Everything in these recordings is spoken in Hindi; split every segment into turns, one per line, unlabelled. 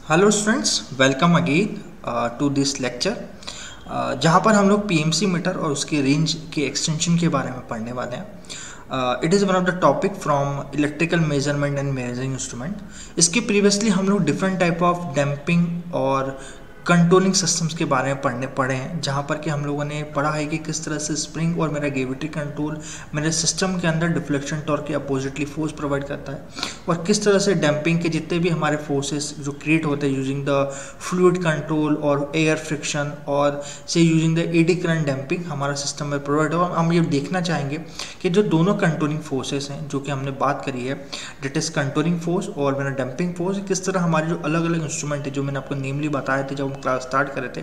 Hello students, welcome again to this lecture जहाँ पर हम लोग पीएमसी मीटर और उसकी रेंज के एक्सटेंशन के बारे में पढ़ने वाले हैं। It is one of the topic from electrical measurement and measuring instrument. इसके प्रीवियसली हम लोग डिफरेंट टाइप ऑफ डैम्पिंग और कंट्रोलिंग सिस्टम्स के बारे में पढ़े हैं, जहाँ पर कि हम लोगों ने पढ़ा है कि किस तरह से स्प्रिंग और मेरा ग्रेविटी कंट्रोल मेरे सिस्टम के अंदर डिफ्लेक्शन टॉर्क के अपोजिटली फोर्स प्रोवाइड करता है, और किस तरह से डैम्पिंग के जितने भी हमारे फोर्सेस जो क्रिएट होते हैं यूजिंग द फ्लूइड कंट्रोल और एयर फ्रिक्शन और से using the eddy current damping हमारा सिस्टम में प्रोवाइड होगा। हम ये देखना चाहेंगे कि जो दोनों कंट्रोलिंग फोर्सेस हैं जो कि हमने बात करी है, डेट इज कंट्रोलिंग फोर्स और मेरा डैम्पिंग फोर्स, किस तरह हमारे जो अलग अलग इंस्ट्रूमेंट है जो मैंने आपको नेमली बताए थे जब हम क्लास स्टार्ट करे थे,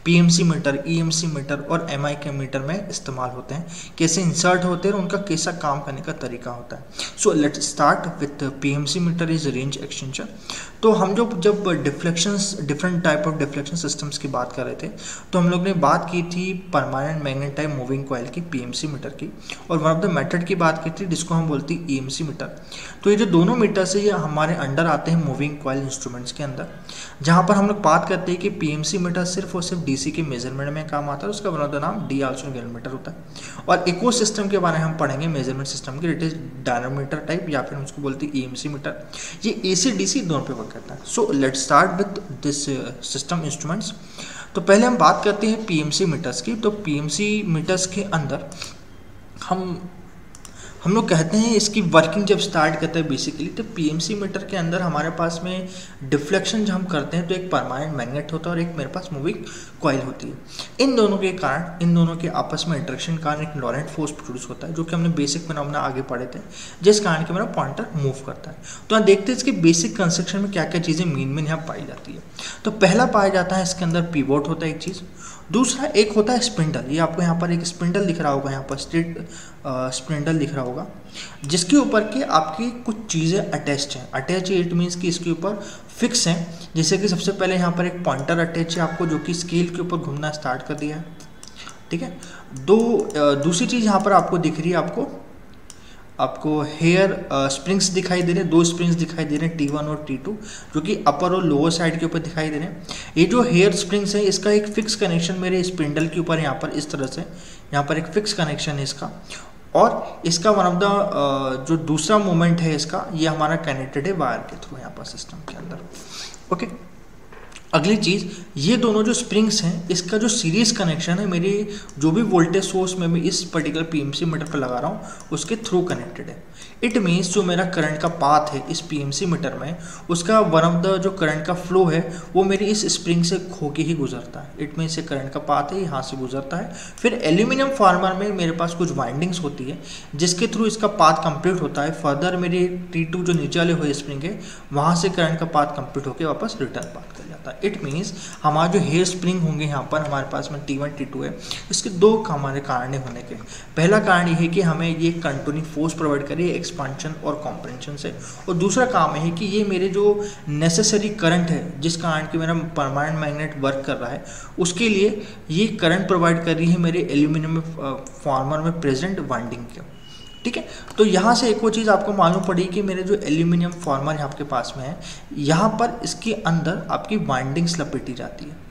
पीएमसी मीटर, ईएमसी मीटर और एमआई के मीटर में इस्तेमाल होते हैं, कैसे इंसर्ट होते हैं और उनका कैसा काम करने का तरीका होता है। So let's start with PMC meter is range extension. तो हम जब deflections, different type of deflection systems की बात कर रहे थे, तो हम लोग ने बात की थी permanent magnet type moving coil की, पीएमसी मीटर की, और वन ऑफ द मेथड की बात की थी जिसको हम बोलते हैं ईएमसी मीटर। तो ये जो दोनों मीटर्स है ये हमारे अंडर आते हैं मूविंग कॉइल इंस्ट्रूमेंट्स के अंदर, जहाँ पर हम लोग बात करते हैं कि पीएमसी मीटर सिर्फ और सिर्फ डीसी के मेजरमेंट में काम आता है। उसका वन ऑफ द नाम डी आल्सो मीटर होता है। और इको सिस्टम के बारे में हम पढ़ेंगे मेजरमेंट सिस्टम के, इट इज डायनामोमीटर टाइप या फिर उसको बोलते हैं ईएमसी मीटर। ये एसी डीसी दोनों पे वर्क करता है। So let's start with this system instruments. तो पहले हम बात करते हैं पीएमसी मीटर्स की। तो पीएमसी मीटर्स के अंदर हम लोग कहते हैं इसकी वर्किंग जब स्टार्ट करते हैं बेसिकली, तो पीएमसी मीटर के अंदर हमारे पास में डिफ्लेक्शन जब हम करते हैं तो एक परमानेंट मैग्नेट होता है और एक मेरे पास मूविंग कॉइल होती है। इन दोनों के कारण, इन दोनों के आपस में इंटरेक्शन के कारण एक लॉरेंट फोर्स प्रोड्यूस होता है, जो कि हमने बेसिक फिनोमेना आगे पढ़े थे, जिस कारण के मेरा पॉइंटर मूव करता है। तो यहाँ देखते हैं इसके बेसिक कंस्ट्रक्शन में क्या क्या चीज़ें मेन यहाँ पाई जाती है। तो पहला पाया जाता है इसके अंदर पीवोट होता है एक चीज़। दूसरा एक होता है स्पिंडल। ये आपको यहाँ पर एक स्पिंडल दिख रहा होगा, यहाँ पर स्ट्रेट स्पिंडल दिख रहा होगा, जिसके ऊपर के आपकी कुछ चीज़ें अटैच्ड हैं। अटैच इट मीन्स कि इसके ऊपर फिक्स हैं। जैसे कि सबसे पहले यहाँ पर एक पॉइंटर अटैच है आपको, जो कि स्केल के ऊपर घूमना स्टार्ट कर दिया है, ठीक है। दूसरी चीज़ यहाँ पर आपको दिख रही है, आपको हेयर स्प्रिंग्स दिखाई दे रहे हैं, दो स्प्रिंग्स दिखाई दे रहे हैं T1 और T2, जो कि अपर और लोअर साइड के ऊपर दिखाई दे रहे हैं। ये जो हेयर स्प्रिंग्स है इसका एक फिक्स कनेक्शन मेरे स्पिंडल के ऊपर यहाँ पर इस तरह से, यहाँ पर एक फिक्स कनेक्शन है इसका, और इसका वन ऑफ द जो दूसरा मोमेंट है इसका, ये हमारा कनेक्टेड है वायर के थ्रू यहाँ पर सिस्टम के अंदर, ओके। अगली चीज़, ये दोनों जो स्प्रिंग्स हैं इसका जो सीरीज कनेक्शन है मेरी जो भी वोल्टेज सोर्स में मैं इस पर्टिकुलर पीएमसी मीटर पर लगा रहा हूँ उसके थ्रू कनेक्टेड है। इट मीन्स जो मेरा करंट का पाथ है इस पीएमसी मीटर में, उसका वन ऑफ द जो करंट का फ्लो है वो मेरी इस स्प्रिंग से खो के ही गुजरता है। इट मीन्स ये करंट का पाथ है, यहाँ से गुजरता है। फिर एल्यूमिनियम फार्मर में मेरे पास कुछ वाइंडिंग्स होती है जिसके थ्रू इसका पाथ कंप्लीट होता है। फर्दर मेरी T2 जो नीचे वाले हुए स्प्रिंग है वहाँ से करंट का पाथ कंप्लीट होकर वापस रिटर्न पाथ कर जाता है। इट मीन्स हमारा जो हेयर स्प्रिंग होंगे यहाँ पर हमारे पास में T1 T2 है, इसके दो हमारे कारण होने के। पहला कारण ये है कि हमें ये कंट्रोलिंग फोर्स प्रोवाइड करे एक्सपांशन और कॉम्प्रेंशन से, और दूसरा काम है कि ये मेरे जो नेसेसरी करंट है जिस कारण की मेरा परमानेंट मैग्नेट वर्क कर रहा है उसके लिए ये करंट प्रोवाइड कर रही है मेरे एल्यूमिनियम फॉर्मर में प्रेजेंट वाइंडिंग के, ठीक है। तो यहाँ से एक और चीज़ आपको मालूम पड़ी कि मेरे जो एल्यूमिनियम फॉर्मर आपके पास में है, यहाँ पर इसके अंदर आपकी वाइंडिंग्स लपेटी जाती है,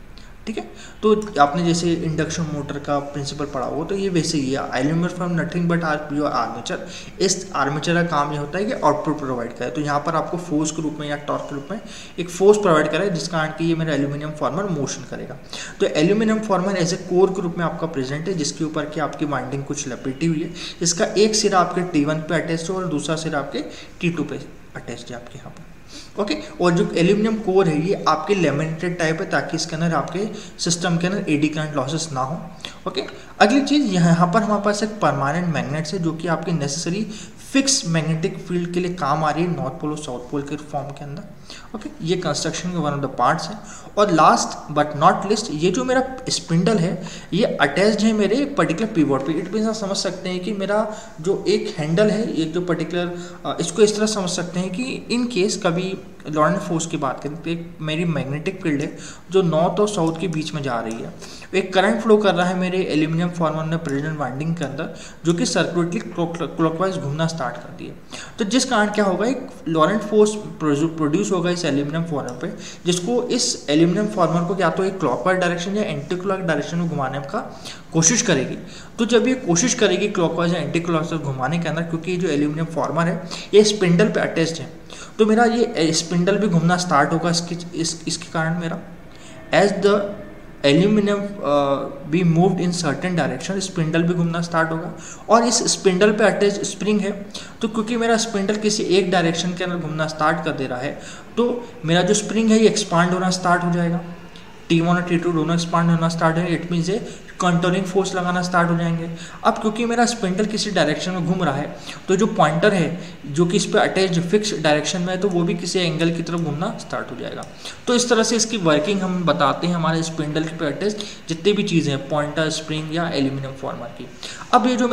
ठीक है। तो आपने जैसे इंडक्शन मोटर का प्रिंसिपल पढ़ा हो तो ये वैसे ही है। एल्यूमिनियम फॉर्म नथिंग बट जो आर्मेचर, इस आर्मेचर का काम ये होता है कि आउटपुट प्रोवाइड करे। तो यहाँ पर आपको फोर्स के रूप में या टॉर्क के रूप में एक फोर्स प्रोवाइड करे जिस कारण कि ये मेरा एल्यूमिनियम फॉर्मर मोशन करेगा। तो aluminium former as a core के रूप में आपका प्रेजेंट है, जिसके ऊपर की आपकी वाइंडिंग कुछ लपेटी हुई है। इसका एक सिरा आपके T1 पे अटैच है और दूसरा सिरा आपके T2 पे अटैच है आपके यहाँ पर, ओके। और जो एल्यूमिनियम कोर है ये आपके लेमिनेटेड टाइप है ताकि इसके अंदर आपके सिस्टम के अंदर एडी करंट लॉसेस ना हो, ओके। अगली चीज़, यहाँ पर हमारे पास एक परमानेंट मैग्नेट्स है जो कि आपके नेसेसरी फिक्स मैग्नेटिक फील्ड के लिए काम आ रही है नॉर्थ पोल और साउथ पोल के फॉर्म के अंदर, ओके। ये कंस्ट्रक्शन के वन ऑफ द पार्ट्स है। और लास्ट बट नॉट लिस्ट, ये जो मेरा स्पिंडल है ये अटैच्ड है मेरे पर्टिकुलर पिवोट पे। इट मीन्स आप समझ सकते हैं कि मेरा जो एक हैंडल है, एक जो पर्टिकुलर, इसको इस तरह समझ सकते हैं कि इन केस कभी लॉरेंट फोर्स की बात करें तो एक मेरी मैग्नेटिक फील्ड है जो नॉर्थ और साउथ के बीच में जा रही है। एक करंट फ्लो कर रहा है मेरे एल्यूमिनियम फॉर्मर में प्रेजेंट वाइंडिंग के अंदर, जो कि सर्कुलेटली क्लॉकवाइज घूमना स्टार्ट कर दिए। तो जिस कारण क्या होगा, एक लॉरेंट फोर्स प्रोड्यूस होगा इस एल्यूमिनियम फॉर्मर पे, जिसको इस एल्यूमिनियम फॉर्मर को या तो एक क्लॉकवाइज डायरेक्शन या एंटी क्लॉक डायरेक्शन में घुमाने का कोशिश करेगी। तो जब ये कोशिश करेगी क्लॉकवाइज या एंटी क्लॉकवाइज घुमाने के अंदर, क्योंकि जो एल्यूमिनियम फॉर्मर है ये स्पिंडल पे अटैच्ड है, तो मेरा ये स्पिंडल भी घूमना स्टार्ट होगा इसके कारण मेरा as the aluminium be moved in certain direction, spindle भी घूमना स्टार्ट होगा। और इस स्पिंडल पे अटैच स्प्रिंग है, तो क्योंकि मेरा स्पिंडल किसी एक डायरेक्शन के अंदर घूमना स्टार्ट कर दे रहा है, तो मेरा जो स्प्रिंग है ये एक्सपांड होना स्टार्ट हो जाएगा। T1 और T2 दोनों एक्सपांड होना स्टार्ट है, इट मीन्स ये कंटूरिंग फोर्स लगाना स्टार्ट हो जाएंगे। अब क्योंकि मेरा स्पिंडल किसी डायरेक्शन में घूम रहा है, तो जो पॉइंटर है जो कि इस पर अटैच फिक्स डायरेक्शन में है, तो वो भी किसी एंगल की तरफ घूमना स्टार्ट हो जाएगा। तो इस तरह से इसकी वर्किंग हम बताते हैं हमारे स्पिंडल पे अटैच जितनी भी चीज़ें हैं, पॉइंटर, स्प्रिंग या एल्यूमिनियम फॉर्मर की। अब ये जो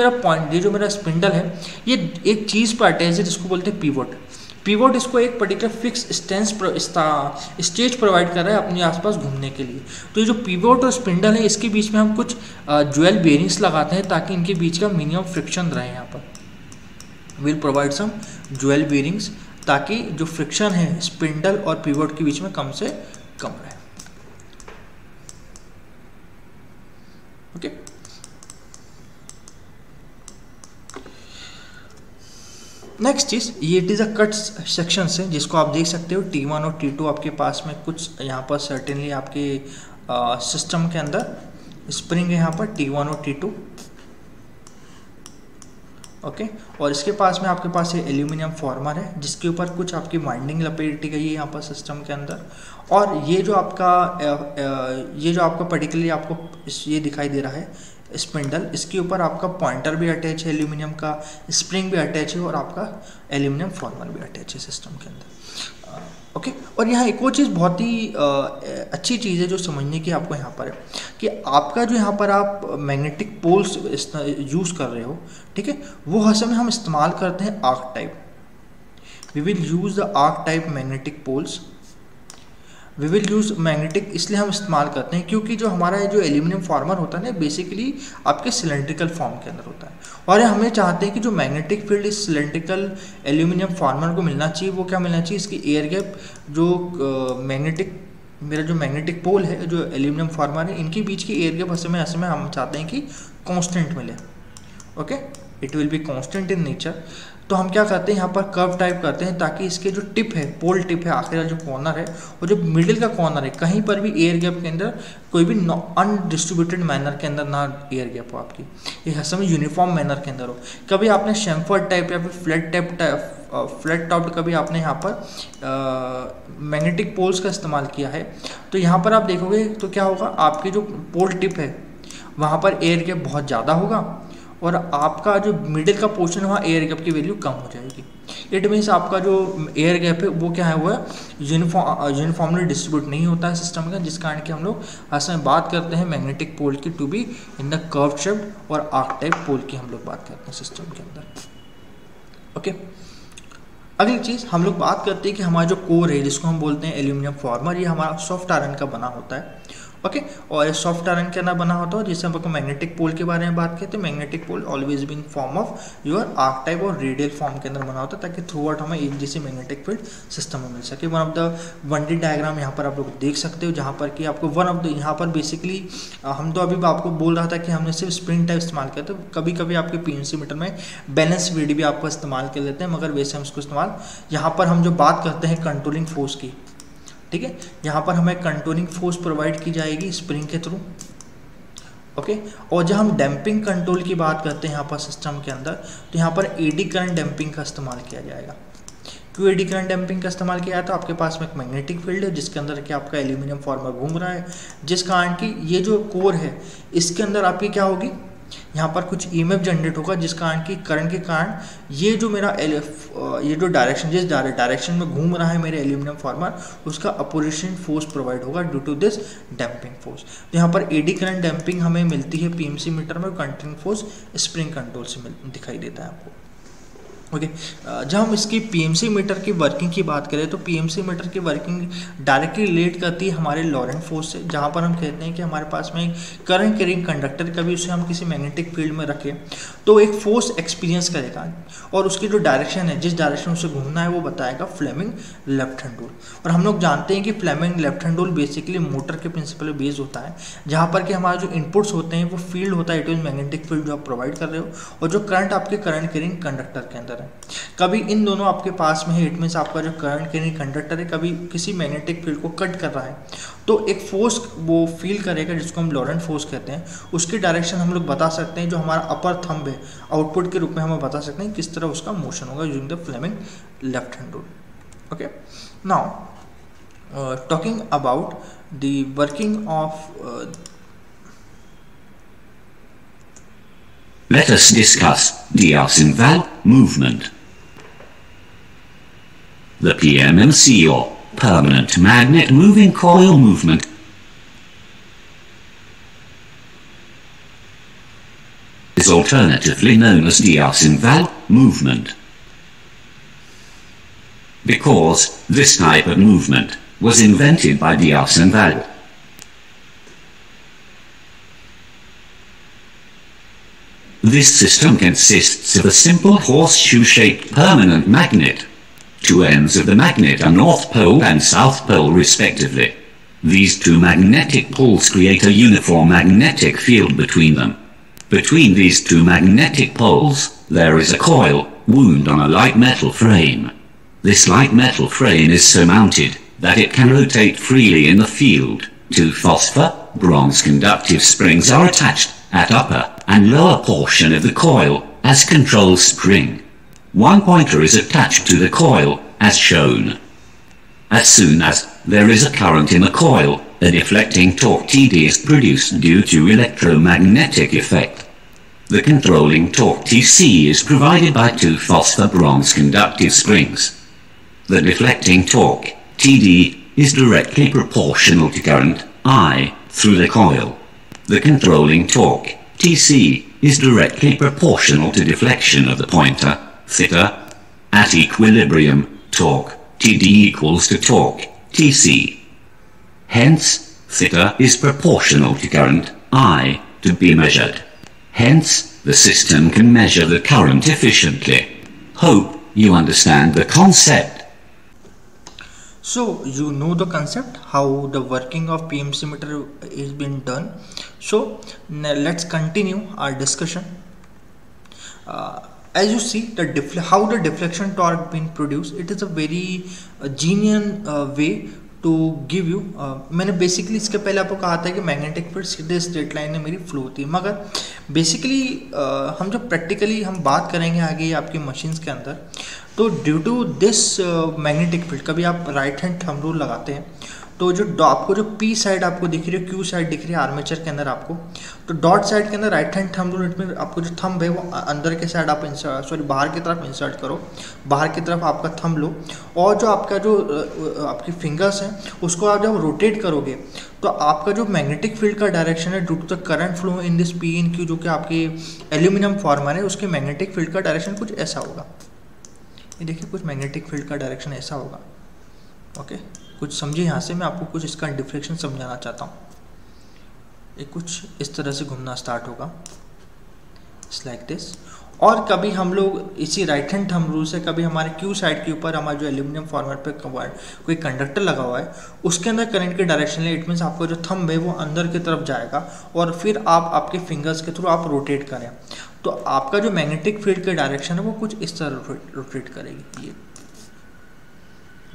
मेरा स्पिंडल है ये एक चीज़ पर अटैच है जिसको बोलते हैं पिवोट। पिवोट इसको एक पर्टिकुलर फिक्स स्टेज प्रोवाइड कर रहा है अपने आसपास घूमने के लिए। तो ये जो पिवोट और स्पिंडल है इसके बीच में हम कुछ ज्वेल बेरिंग्स लगाते हैं ताकि इनके बीच का मिनिमम फ्रिक्शन रहे। यहाँ पर will provide some jewel bearings ताकि जो फ्रिक्शन है स्पिंडल और पिवोट के बीच में कम से कम रहे। ओके, नेक्स्ट चीज़ ये it is a cut section है जिसको आप देख सकते हो T1 और T2 आपके पास में कुछ यहाँ पर सर्टेनली आपके सिस्टम के अंदर स्प्रिंग है यहाँ पर T1 और T2। ओके, और इसके पास में आपके पास ये एल्यूमिनियम फॉर्मर है जिसके ऊपर कुछ आपकी वाइंडिंग लपेटी गई है यहाँ पर सिस्टम के अंदर। और ये जो आपका पर्टिकुलरली आपको ये दिखाई दे रहा है स्पिंडल, इसके ऊपर आपका पॉइंटर भी अटैच है एल्यूमिनियम का, स्प्रिंग भी अटैच है और आपका एल्यूमिनियम फॉर्मर भी अटैच है सिस्टम के अंदर। ओके, और यहाँ एक और चीज़ बहुत ही अच्छी चीज़ है जो समझने की आपको यहाँ पर है कि आपका जो यहाँ पर आप मैग्नेटिक पोल्स यूज़ कर रहे हो, ठीक है, वो असल में हम इस्तेमाल करते हैं arc type. We will use the arc type magnetic poles. We will use magnetic इसलिए हम इस्तेमाल करते हैं क्योंकि जो हमारा जो एल्यूमिनियम फॉर्मर होता है ना बेसिकली आपके सिलेंड्रिकल फॉर्म के अंदर होता है, और हमें चाहते हैं कि जो मैग्नेटिक फील्ड इस सिलेंड्रिकल एल्यूमिनियम फॉर्मर को मिलना चाहिए वो क्या मिलना चाहिए, इसकी एयर गैप जो मेरा जो मैग्नेटिक पोल है जो एल्यूमिनियम फॉर्मर है इनके बीच की एयर गैप असल में हम चाहते हैं कि कॉन्स्टेंट मिले। Okay, it will B constant in nature. तो हम क्या करते हैं यहाँ पर कर्व टाइप करते हैं ताकि इसके जो टिप है, पोल टिप है, आखिर जो कॉर्नर है और जो मिडिल का कॉर्नर है, कहीं पर भी एयर गैप के अंदर कोई भी अनडिस्ट्रीब्यूटेड मैनर के अंदर ना एयर गैप हो आपकी, ये हमें यूनिफॉर्म मैनर के अंदर हो। कभी आपने शैम्फर्ड टाइप या फिर फ्लैट टॉप कभी आपने यहाँ पर मैग्नेटिक पोल्स का इस्तेमाल किया है, तो यहाँ पर आप देखोगे तो क्या होगा, आपकी जो पोल टिप है वहाँ पर एयर गैप बहुत ज़्यादा होगा और आपका जो मिडिल का पोर्शन है वहाँ एयर गैप की वैल्यू कम हो जाएगी। इट मीन्स आपका जो एयर गैप है वो क्या है, वो यूनिफॉर्मली डिस्ट्रीब्यूट नहीं होता है सिस्टम का, जिस कारण कि हम लोग असल में बात करते हैं मैग्नेटिक पोल की to be in the curve shaped और आर्क टाइप पोल की हम लोग बात करते हैं सिस्टम के अंदर। ओके, अगली चीज़ हम लोग बात करते हैं कि हमारा जो कोर है जिसको हम बोलते हैं एल्यूमिनियम फॉर्मर, ये हमारा सॉफ्ट आयरन का बना होता है। ओके, और सॉफ्ट आयरन के अंदर बना होता है, जिससे हम आपको मैग्नेटिक पोल के बारे में बात करते हैं। Magnetic pole always been form of your arc type और रेडियल फॉर्म के अंदर बना होता है ताकि थ्रू आउट हमें एक जैसे मैग्नेटिक फील्ड सिस्टम में मिल सके। One of the 1D diagram यहाँ पर आप लोग देख सकते हो जहाँ पर कि आपको वन ऑफ द यहाँ पर बेसिकली हम तो अभी आपको बोल रहा था कि हमने सिर्फ स्प्रिंग टाइप इस्तेमाल किया, तो कभी कभी आपके PMC मीटर में बैलेंस VD भी आपको इस्तेमाल कर लेते हैं, मगर वैसे हम उसको इस्तेमाल यहाँ पर हम जो बात करते हैं कंट्रोलिंग फोर्स की, ठीक है, यहाँ पर हमें कंट्रोलिंग फोर्स प्रोवाइड की जाएगी स्प्रिंग के थ्रू। ओके, और जब हम डैम्पिंग कंट्रोल की बात करते हैं यहाँ पर सिस्टम के अंदर, तो यहाँ पर एडी करंट डैम्पिंग का इस्तेमाल किया जाएगा। क्यों एडी करंट डैम्पिंग का इस्तेमाल किया जाता है, आपके पास में एक मैग्नेटिक फील्ड है जिसके अंदर कि आपका एल्यूमिनियम फॉर्मर घूम रहा है, जिस कारण की ये जो कोर है इसके अंदर आपकी क्या होगी, यहाँ पर कुछ EMF जनरेट होगा, जिस कारण की करंट के कारण ये जो मेरा ये जो डायरेक्शन जिस डायरेक्शन में घूम रहा है मेरे एल्यूमिनियम फॉर्मर उसका अपोजिशन फोर्स प्रोवाइड होगा due to this damping force. तो यहाँ पर एडी करंट डैम्पिंग हमें मिलती है PMC मीटर में, कंट्रोलिंग फोर्स स्प्रिंग कंट्रोल से दिखाई देता है आपको। ओके जब हम इसकी पीएमसी मीटर की वर्किंग की बात करें तो पीएमसी मीटर की वर्किंग डायरेक्टली रिलेट करती है हमारे लॉरेंट फोर्स से, जहाँ पर हम कहते हैं कि हमारे पास में करंट कैरिंग कंडक्टर, कभी उसे हम किसी मैग्नेटिक फील्ड में रखें तो एक फोर्स एक्सपीरियंस करेगा और उसकी जो डायरेक्शन है, जिस डायरेक्शन उसे घूमना है, वो बताएगा फ्लेमिंग लेफ्ट हैंड रूल। और हम लोग जानते हैं कि Fleming left hand rule basically motor के प्रिंसिपल बेस होता है, जहाँ पर कि हमारे जो इनपुट्स होते हैं वो फील्ड होता है, इट इज मैग्नेटिक फील्ड जो आप प्रोवाइड कर रहे हो, और जो करंट आपके करंट कैरिंग कंडक्टर के अंदर है। कभी इन दोनों आपके पास में है, इट मीन्स आपका जो करंट कैरिंग कंडक्टर है कभी किसी मैग्नेटिक फील्ड को कट कर रहा है, तो एक फोर्स वो फील करेगा जिसको हम लॉरेंट फोर्स कहते हैं। उसकी डायरेक्शन हम लोग बता सकते हैं, जो हमारा अपर थंब है आउटपुट के रूप में हम बता सकते हैं किस तरह उसका मोशन होगा using the Fleming left hand rule. Okay, now talking about the working of
let us discuss D'Arcinval movement. The PMMC, or permanent magnet moving coil movement, is alternatively known as D'Arcinval movement. Because this type of movement was invented by D'Arcinval. This system consists of a simple horseshoe-shaped permanent magnet. Two ends of the magnet are North Pole and South Pole respectively. These two magnetic poles create a uniform magnetic field between them. Between these two magnetic poles, there is a coil wound on a light metal frame. This light metal frame is so mounted that it can rotate freely in the field. Two phosphor bronze conductive springs are attached at upper and lower portion of the coil as control spring. One pointer is attached to the coil as shown. As soon as there is a current in the coil, a deflecting torque Td is produced due to electromagnetic effect. The controlling torque Tc is provided by two phosphor bronze conductive springs. The deflecting torque Td is directly proportional to current I through the coil. The controlling torque Tc is directly proportional to deflection of the pointer theta. At equilibrium, torque Td equals to torque Tc. Hence, theta is proportional to current I to be measured. Hence, the system can measure the current efficiently. Hope you understand the concept.
So you know the concept, how the working of PMC meter is being done. So now let's continue our discussion. As you see how the deflection torque being produced, it is a very genuine way to give you मैंने बेसिकली इसके पहले आपको कहा था कि मैग्नेटिक फील्ड सीधे स्ट्रेट लाइन में मेरी फ्लो होती है, मगर बेसिकली हम जब प्रैक्टिकली हम बात करेंगे आगे आपकी मशीन्स के अंदर, तो due to this magnetic field, कभी आप राइट हैंड थंब रूल लगाते हैं तो जो आपको जो पी साइड आपको दिख रही है, क्यू साइड दिख रही है आर्मेचर के अंदर आपको, तो डॉट साइड के अंदर राइट हैंड थंब रूल में आपको जो थंब है वो अंदर के साइड आप बाहर की तरफ इंसर्ट करो, बाहर की तरफ आपका थंब लो, और जो आपका जो आपकी फिंगर्स हैं उसको आप जब रोटेट करोगे तो आपका जो मैग्नेटिक फील्ड का डायरेक्शन है due to the current flow in this P in Q, जो कि आपके एल्यूमिनियम फॉर्मर है, उसके मैग्नेटिक फील्ड का डायरेक्शन कुछ ऐसा होगा। ये देखिए कुछ मैग्नेटिक फील्ड का डायरेक्शन ऐसा होगा। ओके, कुछ समझिए, यहाँ से मैं आपको कुछ इसका डिफ्लेक्शन समझाना चाहता हूँ। ये कुछ इस तरह से घूमना स्टार्ट होगा, इट्स लाइक दिस। और कभी हम लोग इसी राइट हैंड थंब रूल से कभी हमारे क्यू साइड के ऊपर हमारे जो एल्यूमिनियम फॉर्मर पे कोई कंडक्टर लगा हुआ है उसके अंदर करंट के डायरेक्शन है, इट मीन्स आपका जो थंब है वो अंदर की तरफ जाएगा और फिर आप आपके फिंगर्स के थ्रू आप रोटेट करें तो आपका जो मैग्नेटिक फील्ड के डायरेक्शन है वो कुछ इस तरह रोटेट करेगी।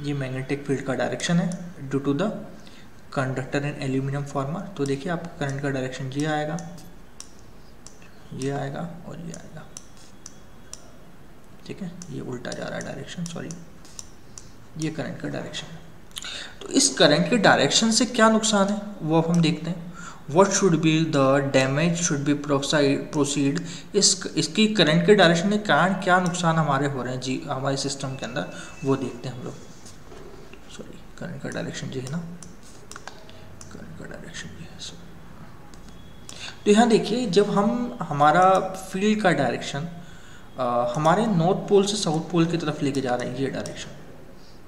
ये मैग्नेटिक फील्ड का डायरेक्शन है due to the conductor in aluminium former. तो देखिए आपका करंट का डायरेक्शन ये आएगा, ये आएगा और ये आएगा, ठीक है, ये उल्टा जा रहा है डायरेक्शन, सॉरी, ये करंट का डायरेक्शन है। तो इस करंट के डायरेक्शन से क्या नुकसान है वो अब हम देखते हैं। What should be the damage should be proceed, इसकी करंट के डायरेक्शन के कारण क्या नुकसान हमारे हो रहे हैं जी हमारे सिस्टम के अंदर, वो देखते हैं हम लोग। सॉरी, करंट का डायरेक्शन जी है ना, करंट का डायरेक्शन जी है। तो यहाँ देखिए जब हम हमारा फील्ड का डायरेक्शन हमारे नॉर्थ पोल से साउथ पोल की तरफ लेके जा रहा है ये direction,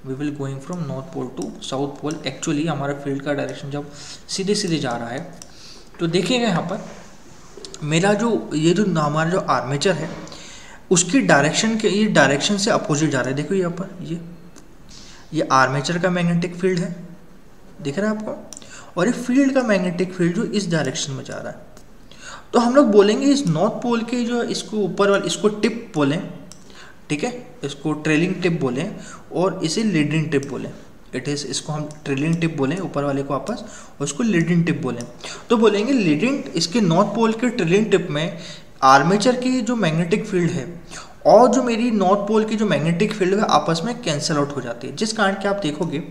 we will going from north pole to south pole. Actually हमारा फील्ड का डायरेक्शन जब सीधे सीधे जा रहा है तो देखिएगा यहाँ पर मेरा जो ये जो हमारा जो आर्मेचर है उसकी डायरेक्शन के ये डायरेक्शन से अपोजिट जा रहा है। देखो यहाँ पर ये आर्मेचर का मैग्नेटिक फील्ड है, दिख रहा है आपको, और ये फील्ड का मैग्नेटिक फील्ड जो इस डायरेक्शन में जा रहा है। तो हम लोग बोलेंगे इस नॉर्थ पोल के जो इसको ऊपर वाले इसको टिप बोलें, ठीक है, इसको ट्रेलिंग टिप बोलें और इसे लीडिंग टिप बोलें। इट इज़ इसको हम ट्रेलिंग टिप बोलें ऊपर वाले को आपस, और इसको लीडिंग टिप बोलें। तो बोलेंगे लीडिंग इसके नॉर्थ पोल के ट्रेलिंग टिप में आर्मेचर की जो मैग्नेटिक फील्ड है और जो मेरी नॉर्थ पोल की जो मैग्नेटिक फील्ड है आपस में कैंसिल आउट हो जाती है, जिस कारण के आप देखोगे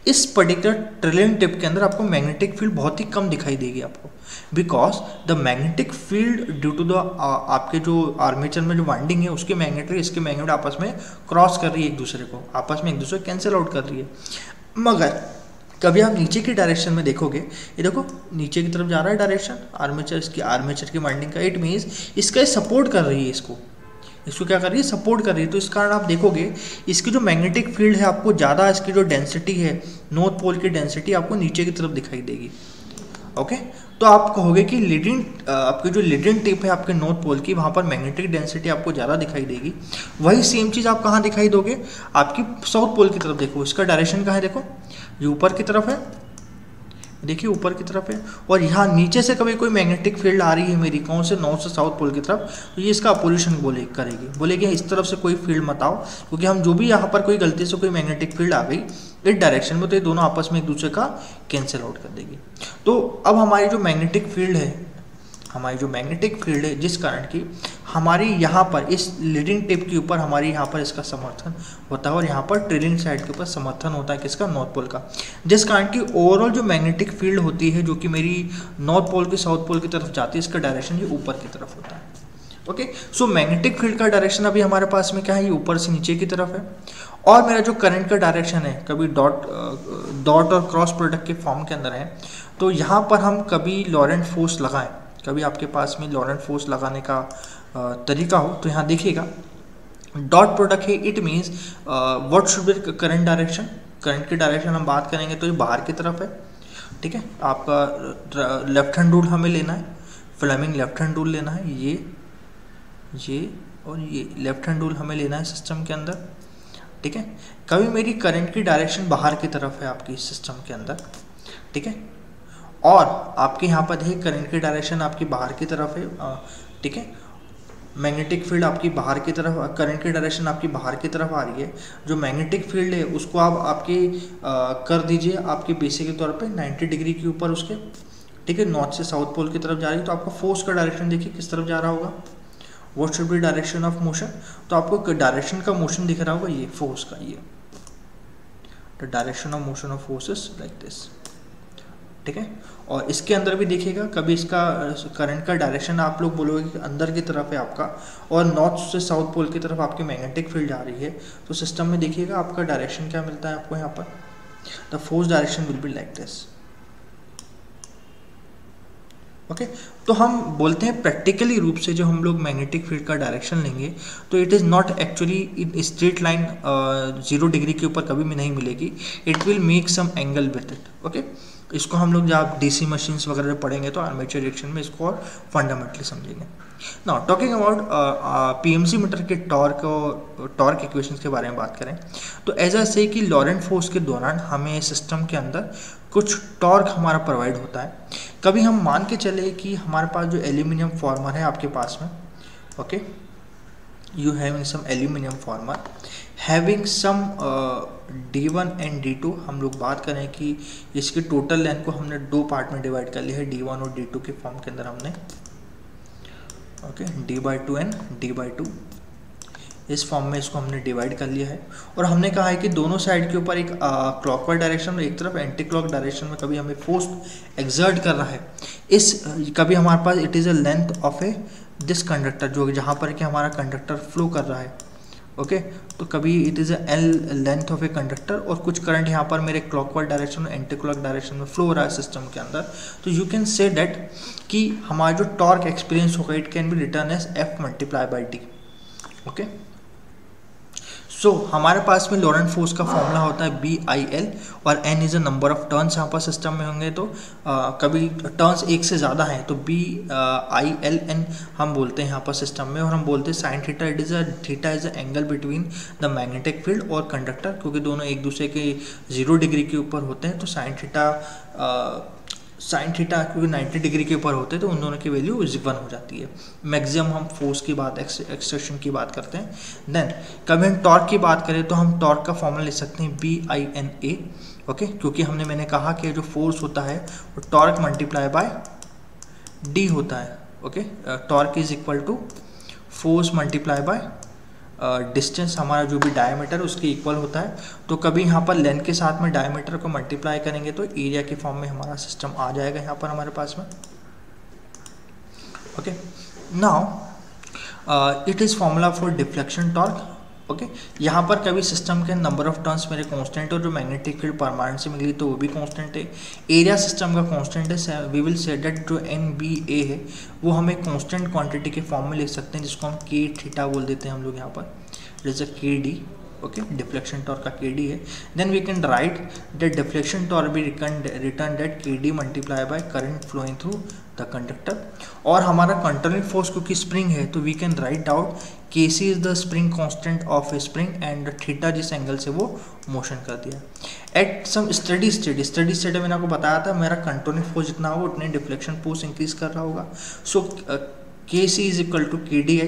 इस पर्टिकुलर ट्रेलिंग टिप के अंदर आपको मैग्नेटिक फील्ड बहुत ही कम दिखाई देगी आपको, because the magnetic field due to the आपके जो आर्मेचर में जो वाइंडिंग है उसके मैग्नेटिक इसके मैग्नेट आपस में क्रॉस कर रही है, एक दूसरे को आपस में एक दूसरे कैंसिल आउट कर रही है। मगर कभी आप नीचे की डायरेक्शन में देखोगे, ये देखो नीचे की तरफ जा रहा है डायरेक्शन आर्मेचर, इसकी आर्मेचर की वाइंडिंग का, इट मीन्स इसका सपोर्ट कर रही है, इसको क्या कर रही है, सपोर्ट कर रही है। तो इस कारण आप देखोगे इसकी जो मैग्नेटिक फील्ड है आपको ज़्यादा इसकी जो डेंसिटी है नॉर्थ पोल की डेंसिटी आपको नीचे की तरफ दिखाई देगी। ओके, तो आप कहोगे कि लीडिंग आपकी जो लीडिंग टिप है आपके नॉर्थ पोल की वहाँ पर मैग्नेटिक डेंसिटी आपको ज़्यादा दिखाई देगी। वही सेम चीज़ आप कहाँ दिखाई दोगे, आपकी साउथ पोल की तरफ देखो, इसका डायरेक्शन कहाँ है, देखो ये ऊपर की तरफ है, देखिए ऊपर की तरफ है, और यहाँ नीचे से कभी कोई मैग्नेटिक फील्ड आ रही है मेरी कौन से नॉर्थ से साउथ पोल की तरफ, तो ये इसका अपोजिशन बोलेगी इस तरफ से कोई फील्ड मत आओ, क्योंकि हम जो भी यहाँ पर कोई गलती से कोई मैग्नेटिक फील्ड आ गई इस डायरेक्शन में तो ये दोनों आपस में एक दूसरे का कैंसिल आउट कर देगी। तो अब हमारी जो मैग्नेटिक फील्ड है जिस कारण की हमारी यहाँ पर इस लीडिंग टिप के ऊपर हमारी यहाँ पर इसका समर्थन होता है और यहाँ पर ट्रेलिंग साइड के ऊपर समर्थन होता है किसका, नॉर्थ पोल का, जिस कारण की ओवरऑल जो मैग्नेटिक फील्ड होती है जो कि मेरी नॉर्थ पोल की साउथ पोल की तरफ जाती है इसका डायरेक्शन ये ऊपर की तरफ होता है। ओके, सो मैग्नेटिक फील्ड का डायरेक्शन अभी हमारे पास में क्या है, ये ऊपर से नीचे की तरफ है, और मेरा जो करंट का डायरेक्शन है कभी डॉट और क्रॉस प्रोडक्ट के फॉर्म के अंदर है, तो यहाँ पर हम कभी लॉरेंट फोर्स लगाएं, कभी आपके पास में लॉरेंट फोर्स लगाने का तरीका हो तो यहाँ देखिएगा डॉट प्रोडक्ट है, it means what should B current direction, current की डायरेक्शन हम बात करेंगे तो ये बाहर की तरफ है, ठीक है। आपका लेफ्ट हैंड रूल हमें लेना है, फ्लेमिंग लेफ्ट हैंड रूल लेना है, ये और ये लेफ्ट हैंड रूल हमें लेना है सिस्टम के अंदर, ठीक है। कभी मेरी करंट की डायरेक्शन बाहर की तरफ है आपकी सिस्टम के अंदर, ठीक है, और आपके यहाँ पर देखिए करंट की डायरेक्शन आपकी बाहर की तरफ है, ठीक है, मैग्नेटिक फील्ड आपकी बाहर की तरफ, करंट की डायरेक्शन आपकी बाहर की तरफ आ रही है, जो मैग्नेटिक फील्ड है उसको आप आपके कर दीजिए आपके बेसिक के तौर पे 90 डिग्री के ऊपर उसके, ठीक है, नॉर्थ से साउथ पोल की तरफ जा रही है, तो आपका फोर्स का डायरेक्शन देखिए किस तरफ जा रहा होगा, what should B direction of motion, तो आपको डायरेक्शन का मोशन दिख रहा होगा, ये फोर्स का, ये the direction of motion of forces like this, ठीक है। और इसके अंदर भी देखिएगा कभी इसका करंट का डायरेक्शन आप लोग बोलोगे कि अंदर की तरफ है आपका और नॉर्थ से साउथ पोल की तरफ आपकी मैग्नेटिक फील्ड आ रही है, तो सिस्टम में देखिएगा आपका डायरेक्शन क्या मिलता है आपको यहाँ पर, the force direction will be like this. Okay, तो हम बोलते हैं प्रैक्टिकली रूप से जो हम लोग मैग्नेटिक फील्ड का डायरेक्शन लेंगे तो it is not actually in straight line 0 degree के ऊपर कभी भी नहीं मिलेगी, it will make some angle with it. Okay, इसको हम लोग जब डीसी मशीन्स वगैरह पढ़ेंगे तो आर्मेचर रिएक्शन में इसको और फंडामेंटली समझेंगे। Now talking about PMC meter के टॉर्क इक्वेशंस के बारे में बात करें तो ऐसा से कि लॉरेंट फोर्स के दौरान हमें सिस्टम के अंदर कुछ टॉर्क हमारा प्रोवाइड होता है। कभी हम मान के चले कि हमारे पास जो एल्यूमिनियम फॉर्मर है आपके पास में, okay, you having some aluminum former having some D1 and D2, हम लोग बात करें कि इसकी टोटल लेंथ को हमने 2 पार्ट में डिवाइड कर लिया है, D1 और D2 के फॉर्म के अंदर हमने, ओके, D/2 एंड D/2 इस फॉर्म में इसको हमने डिवाइड कर लिया है। और हमने कहा है कि दोनों साइड के ऊपर एक क्लॉकवाइज डायरेक्शन और एक तरफ एंटी क्लॉक डायरेक्शन में कभी हमें फोर्स एक्सर्ट कर रहा है, इस कभी हमारे पास it is a length of a this conductor, जो जहाँ पर कि हमारा कंडक्टर फ्लो कर रहा है, ओके, तो कभी it is L length of a conductor और कुछ करंट यहाँ पर मेरे क्लॉकवाइज डायरेक्शन और एंटी क्लॉक डायरेक्शन में फ्लो हो रहा है सिस्टम के अंदर, तो यू कैन से दैट कि हमारा जो टॉर्क एक्सपीरियंस होगा it can be written as F × d, okay. So हमारे पास में लॉरेंट फोर्स का फॉर्मूला होता है BIL, और N is a number of turns यहाँ पर सिस्टम में होंगे, तो कभी टर्न्स एक से ज़्यादा हैं तो BILN हम बोलते हैं यहाँ पर सिस्टम में, और हम बोलते हैं sine theta theta is a angle between the magnetic field और कंडक्टर, क्योंकि दोनों एक दूसरे के 0 डिग्री के ऊपर होते हैं, तो साइन थीटा क्योंकि 90 डिग्री के ऊपर होते हैं तो उन दोनों की वैल्यू 1 हो जाती है। मैक्सिमम हम फोर्स की बात, एक्सट्रैक्शन की बात करते हैं। देन कभी हम टॉर्क की बात करें तो हम टॉर्क का फॉर्मूला ले सकते हैं BINA, ओके, क्योंकि मैंने कहा कि जो फोर्स होता है वो टॉर्क मल्टीप्लाई बाय डी होता है, okay. Torque is equal to force multiply by distance, हमारा जो भी डायमीटर उसके इक्वल होता है। तो कभी यहाँ पर लेंथ के साथ में डायमीटर को मल्टीप्लाई करेंगे तो एरिया के फॉर्म में हमारा सिस्टम आ जाएगा यहाँ पर हमारे पास में, okay. Now it is formula for deflection torque, okay. यहाँ पर कभी सिस्टम के नंबर ऑफ टर्न्स मेरे कांस्टेंट और जो मैग्नेटिक फील्ड परमानेंट से मिली तो वो भी कांस्टेंट है। एरिया सिस्टम का कांस्टेंट है, वी विल से दैट जो NBA है वो हमें कांस्टेंट क्वांटिटी के फॉर्म में लिख सकते हैं, जिसको हम K थीटा बोल देते हैं हम लोग यहाँ पर, it is a KD, okay. Deflection torque का KD है। Then we can write that deflection torque be written that KD multiply by current flowing through the conductor. और हमारा कंट्रोलिंग फोर्स क्योंकि स्प्रिंग है तो we can write out KC is the spring constant of a spring and theta जिस एंगल से वो मोशन कर दिया। एट सम स्टडी स्टेट मैंने आपको बताया था मेरा कंट्रोलिंग फोर्स जितना होगा उतने डिफ्लेक्शन फोर्स इंक्रीज कर रहा होगा। So KC is equal to KDI,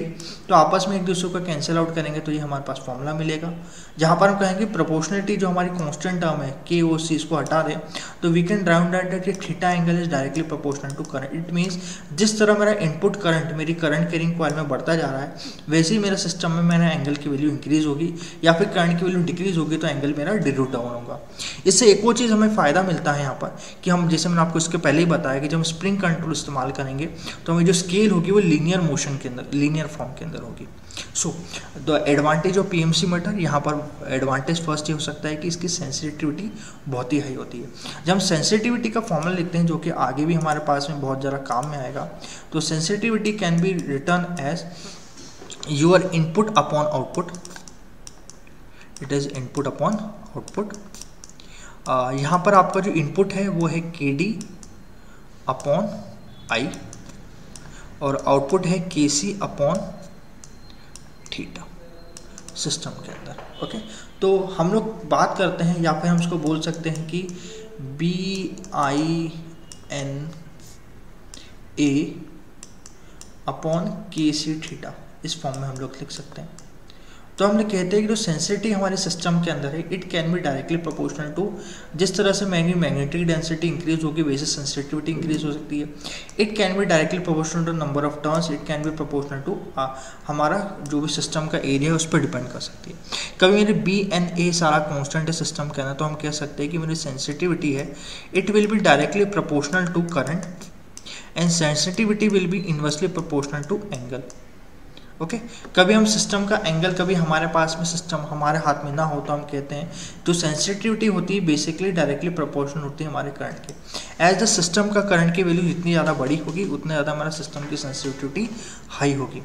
तो आपस में एक दूसरे को कैंसिल आउट करेंगे तो ये हमारे पास फॉर्मूला मिलेगा, जहाँ पर हम कहेंगे प्रोपोर्शनलिटी जो हमारी कांस्टेंट टर्म है KOC इसको हटा दें तो we can drawn that theta angle is directly proportional to current. It means जिस तरह मेरा इनपुट करंट मेरी करंट कैरिंग कॉइल में बढ़ता जा रहा है वैसे ही मेरे सिस्टम में मेरा एंगल की वैल्यू इंक्रीज होगी या फिर करंट की वैल्यू डिक्रीज होगी तो एंगल मेरा डिल्यूट डाउन होगा। इससे एक और चीज़ हमें फ़ायदा मिलता है यहाँ पर कि हम जैसे मैंने आपको इसके पहले ही बताया कि जब हम स्प्रिंग कंट्रोल इस्तेमाल करेंगे तो हमें जो स्केल होगी वो लीनियर मोशन के अंदर, लीनियर फॉर्म के अंदर होगी। So the advantage of PMC meter, यहाँ पर एडवांटेज फर्स्ट ये हो सकता है कि इसकी सेंसिटिविटी बहुत ही हाई होती है। जब हम सेंसिटिविटी का फॉर्मूला लिखते हैं जो कि आगे भी हमारे पास में बहुत ज़्यादा काम में आएगा, तो sensitivity can be written as your input upon output, it is input upon output. यहाँ पर आपका जो इनपुट है वो है KD अपॉन I और आउटपुट है KC अपॉन थीटा सिस्टम के अंदर, ओके। तो हम लोग बात करते हैं या फिर हम उसको बोल सकते हैं कि BINA अपॉन KC थीटा, इस फॉर्म में हम लोग लिख सकते हैं। तो हम लोग कहते हैं कि जो सेंसिटिविटी हमारे सिस्टम के अंदर है it can be directly proportional to, जिस तरह से मेरी मैग्नेटिक डेंसिटी इंक्रीज होगी वैसे सेंसिटिविटी इंक्रीज हो सकती है। It can be directly proportional to number of turns, it can be proportional to हमारा जो भी सिस्टम का एरिया है उस पर डिपेंड कर सकती है। कभी मेरी BNA सारा कॉन्स्टेंट है सिस्टम के अंदर तो हम कह सकते हैं कि मेरी सेंसिटिविटी है it will be directly proportional to current and sensitivity will be inversely proportional to angle, okay. कभी हम सिस्टम का एंगल, कभी हमारे पास में सिस्टम हमारे हाथ में ना हो तो हम कहते हैं जो सेंसिटिविटी होती है बेसिकली डायरेक्टली प्रोपोर्शनल होती है हमारे करंट के। एज द सिस्टम का करंट की वैल्यू जितनी ज़्यादा बड़ी होगी उतने ज़्यादा हमारा सिस्टम की सेंसिटिविटी हाई होगी।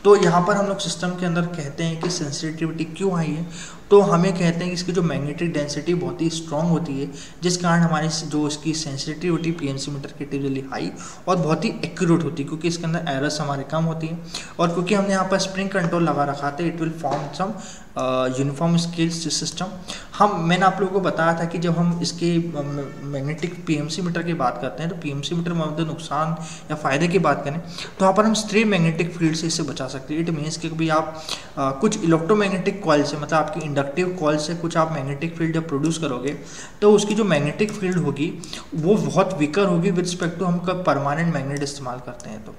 तो यहाँ पर हम लोग सिस्टम के अंदर कहते हैं कि सेंसिटिविटी क्यों हाई है, तो हमें कहते हैं कि इसकी जो मैग्नेटिक डेंसिटी बहुत ही स्ट्रॉन्ग होती है जिस कारण हमारी जो इसकी सेंसिटिविटी PMC मीटर की टिपिकली हाई और बहुत ही एक्यूरेट होती है क्योंकि इसके अंदर एरर्स हमारे कम होती हैं और क्योंकि हमने यहाँ पर स्प्रिंग कंट्रोल लगा रखा था it will form some uniform scale system. मैंने आप लोगों को बताया था कि जब हम इसके मैग्नेटिक PMC मीटर की बात करते हैं तो PMC मीटर में मतलब नुकसान या फ़ायदे की बात करें तो यहाँ पर हम स्ट्रे मैग्नेटिक फील्ड से इससे बचा सकते हैं। इट मीन्स कि कभी आप कुछ इलेक्ट्रोमैग्नेटिक कॉइल से, मतलब आपकी इंडक्टिव कॉइल से कुछ आप मैग्नेटिक फील्ड जब प्रोड्यूस करोगे तो उसकी जो मैग्नेटिक फील्ड होगी वो बहुत वीकर होगी विद रिस्पेक्ट टू हम परमानेंट मैग्नेट इस्तेमाल करते हैं तो,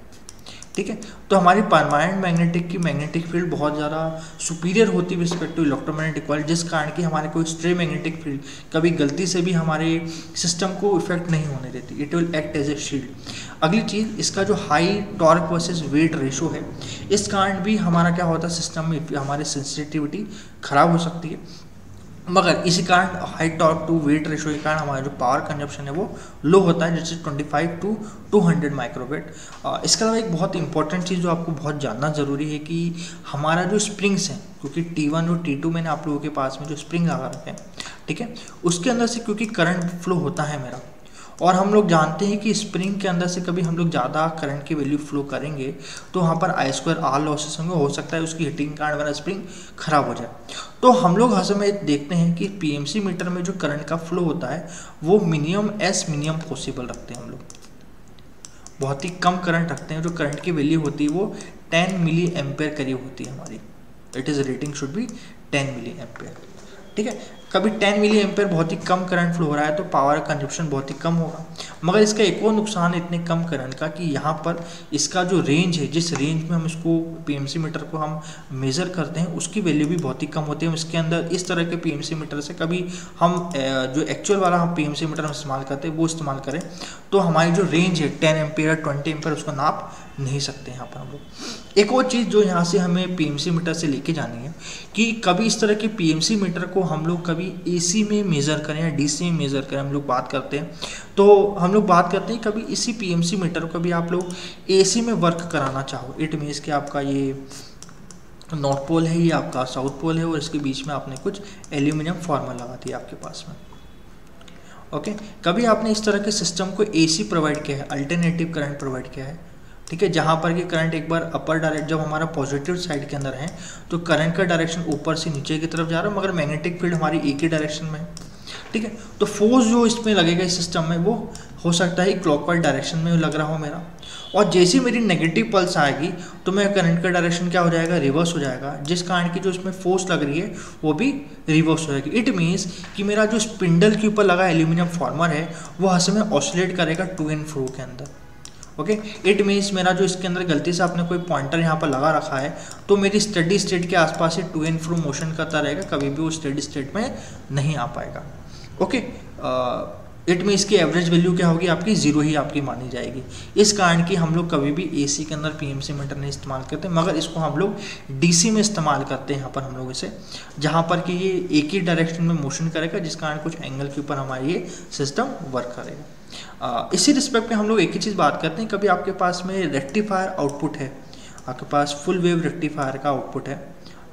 ठीक है। तो हमारी परमानेंट मैग्नेटिक फील्ड बहुत ज़्यादा सुपीरियर होती है रिस्पेक्ट टू इलेक्ट्रोमैग्नेटिक कॉइल, जिस कारण कि हमारे कोई स्ट्रे मैग्नेटिक फील्ड कभी गलती से भी हमारे सिस्टम को इफेक्ट नहीं होने देती, it will act as a shield. अगली चीज़, इसका जो high torque versus weight ratio है इस कारण भी हमारा क्या होता है सिस्टम में हमारी सेंसिटिविटी खराब हो सकती है। मगर इसी कारण high torque to weight ratio के कारण हमारा जो पावर कंजप्शन है वो लो होता है, जैसे 25 टू 200 माइक्रोवेट। इसके अलावा एक बहुत इंपॉर्टेंट चीज़ जो आपको बहुत जानना ज़रूरी है कि हमारा जो स्प्रिंग्स हैं, क्योंकि T1 और T2 मैंने आप लोगों के पास में जो स्प्रिंग लगा रखे हैं, ठीक है, उसके अंदर से क्योंकि करंट फ्लो होता है मेरा, और हम लोग जानते हैं कि स्प्रिंग के अंदर से कभी हम लोग ज़्यादा करंट की वैल्यू फ्लो करेंगे तो वहाँ पर I2R लॉसेस होंगे, हो सकता है उसकी हीटिंग कारण मेरा स्प्रिंग खराब हो जाए। तो हम लोग हर समय देखते हैं कि पीएमसी मीटर में जो करंट का फ्लो होता है वो मिनिमम पॉसिबल रखते हैं हम लोग, बहुत ही कम करंट रखते हैं। जो करंट की वैल्यू होती है वो 10 मिली एम्पेयर करीब होती है हमारी, it is rating should be 10 milli ampere, ठीक है। कभी 10 मिली एम्पेयर बहुत ही कम करंट फ्लो हो रहा है तो पावर कंजप्शन बहुत ही कम होगा। मगर इसका एक और नुकसान है इतने कम करंट का कि यहाँ पर इसका जो रेंज है, जिस रेंज में हम इसको पीएमसी मीटर को हम मेज़र करते हैं, उसकी वैल्यू भी बहुत ही कम होती है। इसके अंदर इस तरह के पीएमसी मीटर से कभी हम जो एक्चुअल वाला हम पीएमसी मीटर हम इस्तेमाल करते हैं वो इस्तेमाल करें तो हमारी जो रेंज है 10 एम्पेयर 20 एम्पेयर उसको नाप नहीं सकते यहाँ पर हम लोग। एक और चीज़ जो यहाँ से हमें पीएमसी मीटर से लेके जानी है कि कभी इस तरह के पीएमसी मीटर को हम लोग कभी एसी में मेज़र करें या डीसी में मेज़र करें, हम लोग बात करते हैं तो हम लोग बात करते हैं कभी इसी पीएमसी मीटर को कभी आप लोग एसी में वर्क कराना चाहो, इट मीन्स कि आपका ये नॉर्थ पोल है, ये आपका साउथ पोल है और इसके बीच में आपने कुछ एल्यूमिनियम फॉर्मर लगा दिया आपके पास में, ओके। कभी आपने इस तरह के सिस्टम को एसी प्रोवाइड किया है, अल्टरनेटिव करंट प्रोवाइड किया है, ठीक है, जहाँ पर कि करंट एक बार अपर डायरेक्ट जब हमारा पॉजिटिव साइड के अंदर है तो करंट का डायरेक्शन ऊपर से नीचे की तरफ जा रहा है, मगर मैग्नेटिक फील्ड हमारी एक ही डायरेक्शन में है, ठीक है। तो फोर्स जो इसमें लगेगा इस सिस्टम में वो हो सकता है क्लॉकवाइज डायरेक्शन में लग रहा हो मेरा, और जैसे मेरी नेगेटिव पल्स आएगी तो मेरा करंट का डायरेक्शन क्या हो जाएगा, रिवर्स हो जाएगा, जिस कारण की जो इसमें फोर्स लग रही है वो भी रिवर्स हो जाएगी। इट मीन्स कि मेरा जो स्पिंडल के ऊपर लगा एल्यूमिनियम फॉर्मर है वो हर समय ऑसिलेट करेगा टू एंड फ्रो के अंदर, ओके। इट मीन्स मेरा जो इसके अंदर गलती से आपने कोई पॉइंटर यहाँ पर लगा रखा है तो मेरी स्टेडी स्टेट के आसपास से टू एंड फ्रो मोशन करता रहेगा, कभी भी वो स्टेडी स्टेट में नहीं आ पाएगा, ओके। इट मीन्स की एवरेज वैल्यू क्या होगी आपकी, जीरो ही आपकी मानी जाएगी। इस कारण की हम लोग कभी भी एसी के अंदर पीएमसी मीटर नहीं इस्तेमाल करते, मगर इसको हम लोग डीसी में इस्तेमाल करते हैं यहाँ पर हम लोग इसे, जहाँ पर कि ये एक ही डायरेक्शन में मोशन करेगा जिस कारण कुछ एंगल के ऊपर हमारा ये सिस्टम वर्क करेगा। इसी रिस्पेक्ट में हम लोग एक ही चीज़ बात करते हैं, कभी आपके पास में रेक्टिफायर आउटपुट है, आपके पास फुल वेव रेक्टिफायर का आउटपुट है,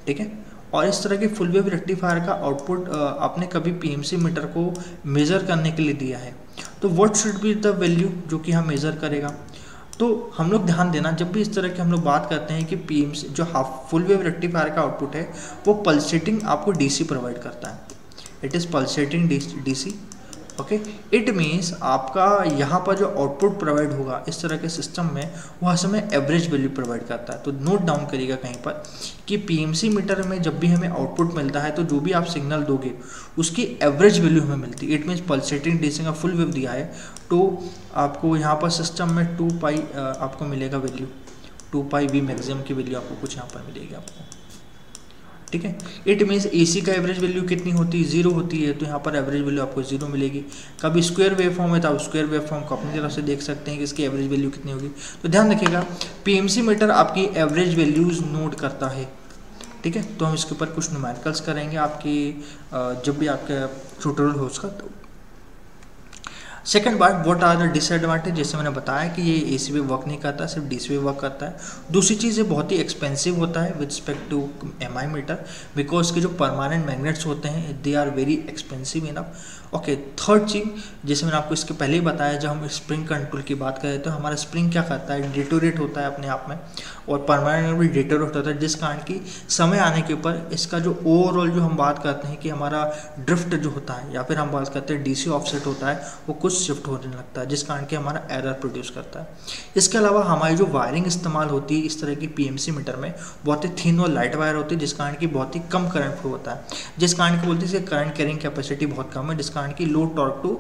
ठीक है, और इस तरह के फुल वेव रेक्टिफायर का आउटपुट आपने कभी पीएमसी मीटर को मेज़र करने के लिए दिया है तो what should be the value जो कि हम मेज़र करेगा। तो हम लोग ध्यान देना जब भी इस तरह की हम लोग बात करते हैं कि पीएमसी जो हाफ फुल वेव रेक्टिफायर का आउटपुट है वो पल्सेटिंग आपको डीसी प्रोवाइड करता है, it is pulsating DC, okay. It means आपका यहाँ पर जो आउटपुट प्रोवाइड होगा इस तरह के सिस्टम में वो हर समय एवरेज वैल्यू प्रोवाइड करता है। तो नोट डाउन करिएगा कहीं पर कि पीएमसी मीटर में जब भी हमें आउटपुट मिलता है तो जो भी आप सिग्नल दोगे उसकी एवरेज वैल्यू हमें मिलती है। इट मीन्स पल्सेटिंग डीसी का फुल वेव दिया है तो आपको यहाँ पर सिस्टम में 2 पाई आपको मिलेगा वैल्यू, 2 पाई वी मैक्सिमम की वैल्यू आपको कुछ यहाँ पर मिलेगी आपको, ठीक है। इट मीन्स एसी का एवरेज वैल्यू कितनी होती है, जीरो होती है, तो यहाँ पर एवरेज वैल्यू आपको जीरो मिलेगी। कभी स्क्वायर वेव फॉर्म है तो आप स्क्वायर वेव फॉर्म को अपनी तरफ से देख सकते हैं कि इसकी एवरेज वैल्यू कितनी होगी। तो ध्यान रखिएगा पीएमसी मीटर आपकी एवरेज वैल्यूज नोट करता है, ठीक है। तो हम इसके ऊपर कुछ न्यूमेरिकल्स करेंगे आपकी जब भी आपका ट्यूटोरियल हो उसका। तो सेकंड बात, व्हाट आर द डिसएडवांटेज, जैसे मैंने बताया कि ये एसी पे वर्क नहीं करता, सिर्फ डीसी पे वर्क करता है। दूसरी चीज़ ये बहुत ही एक्सपेंसिव होता है with respect to MI meter, because के जो परमानेंट मैग्नेट्स होते हैं they are very expensive enough, okay. Third चीज़, जैसे मैंने आपको इसके पहले ही बताया, जब हम स्प्रिंग कंट्रोल की बात करें तो हमारा स्प्रिंग क्या करता है, डिटोरेट होता है अपने आप में, और परमानेंट भी डिटोरेट होता है, जिस कारण की समय आने के ऊपर इसका जो ओवरऑल जो हम बात करते हैं कि हमारा ड्रिफ्ट जो होता है या फिर हम बात करते हैं डीसी ऑफसेट होता है वो कुछ शिफ्ट होने लगता है, जिस कारण के हमारा एरर प्रोड्यूस करता है। इसके अलावा हमारी जो वायरिंग इस्तेमाल होती है इस तरह की पीएमसी मीटर में बहुत ही थिन और लाइट वायर होती है, जिस कारण की बहुत ही कम करंट फ्लो होता है, जिस कारण की बोलते हैं करंट कैरिंग कैपेसिटी बहुत कम है, जिस कारण की low torque to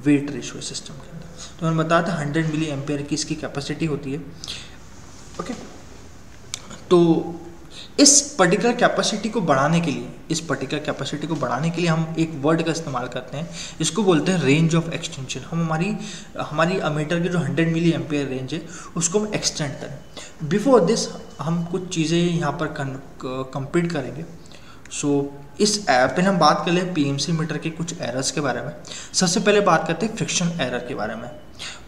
weight ratio system के अंदर। तो मैंने बताया था 100 मिली एम्पेयर की इसकी कैपेसिटी होती है, ओके। तो इस पर्टिकुलर कैपेसिटी को बढ़ाने के लिए हम एक वर्ड का इस्तेमाल करते हैं, इसको बोलते हैं रेंज ऑफ एक्सटेंशन। हम हमारी अमीटर की जो 100 मिली एम्पेयर रेंज है उसको हम एक्सटेंड करें। बिफोर दिस हम कुछ चीज़ें यहाँ पर कंप्लीट करेंगे। सो पहले हम बात कर ले पीएमसी मीटर के कुछ एरर्स के बारे में। सबसे पहले बात करते हैं फ्रिक्शन एरर के बारे में।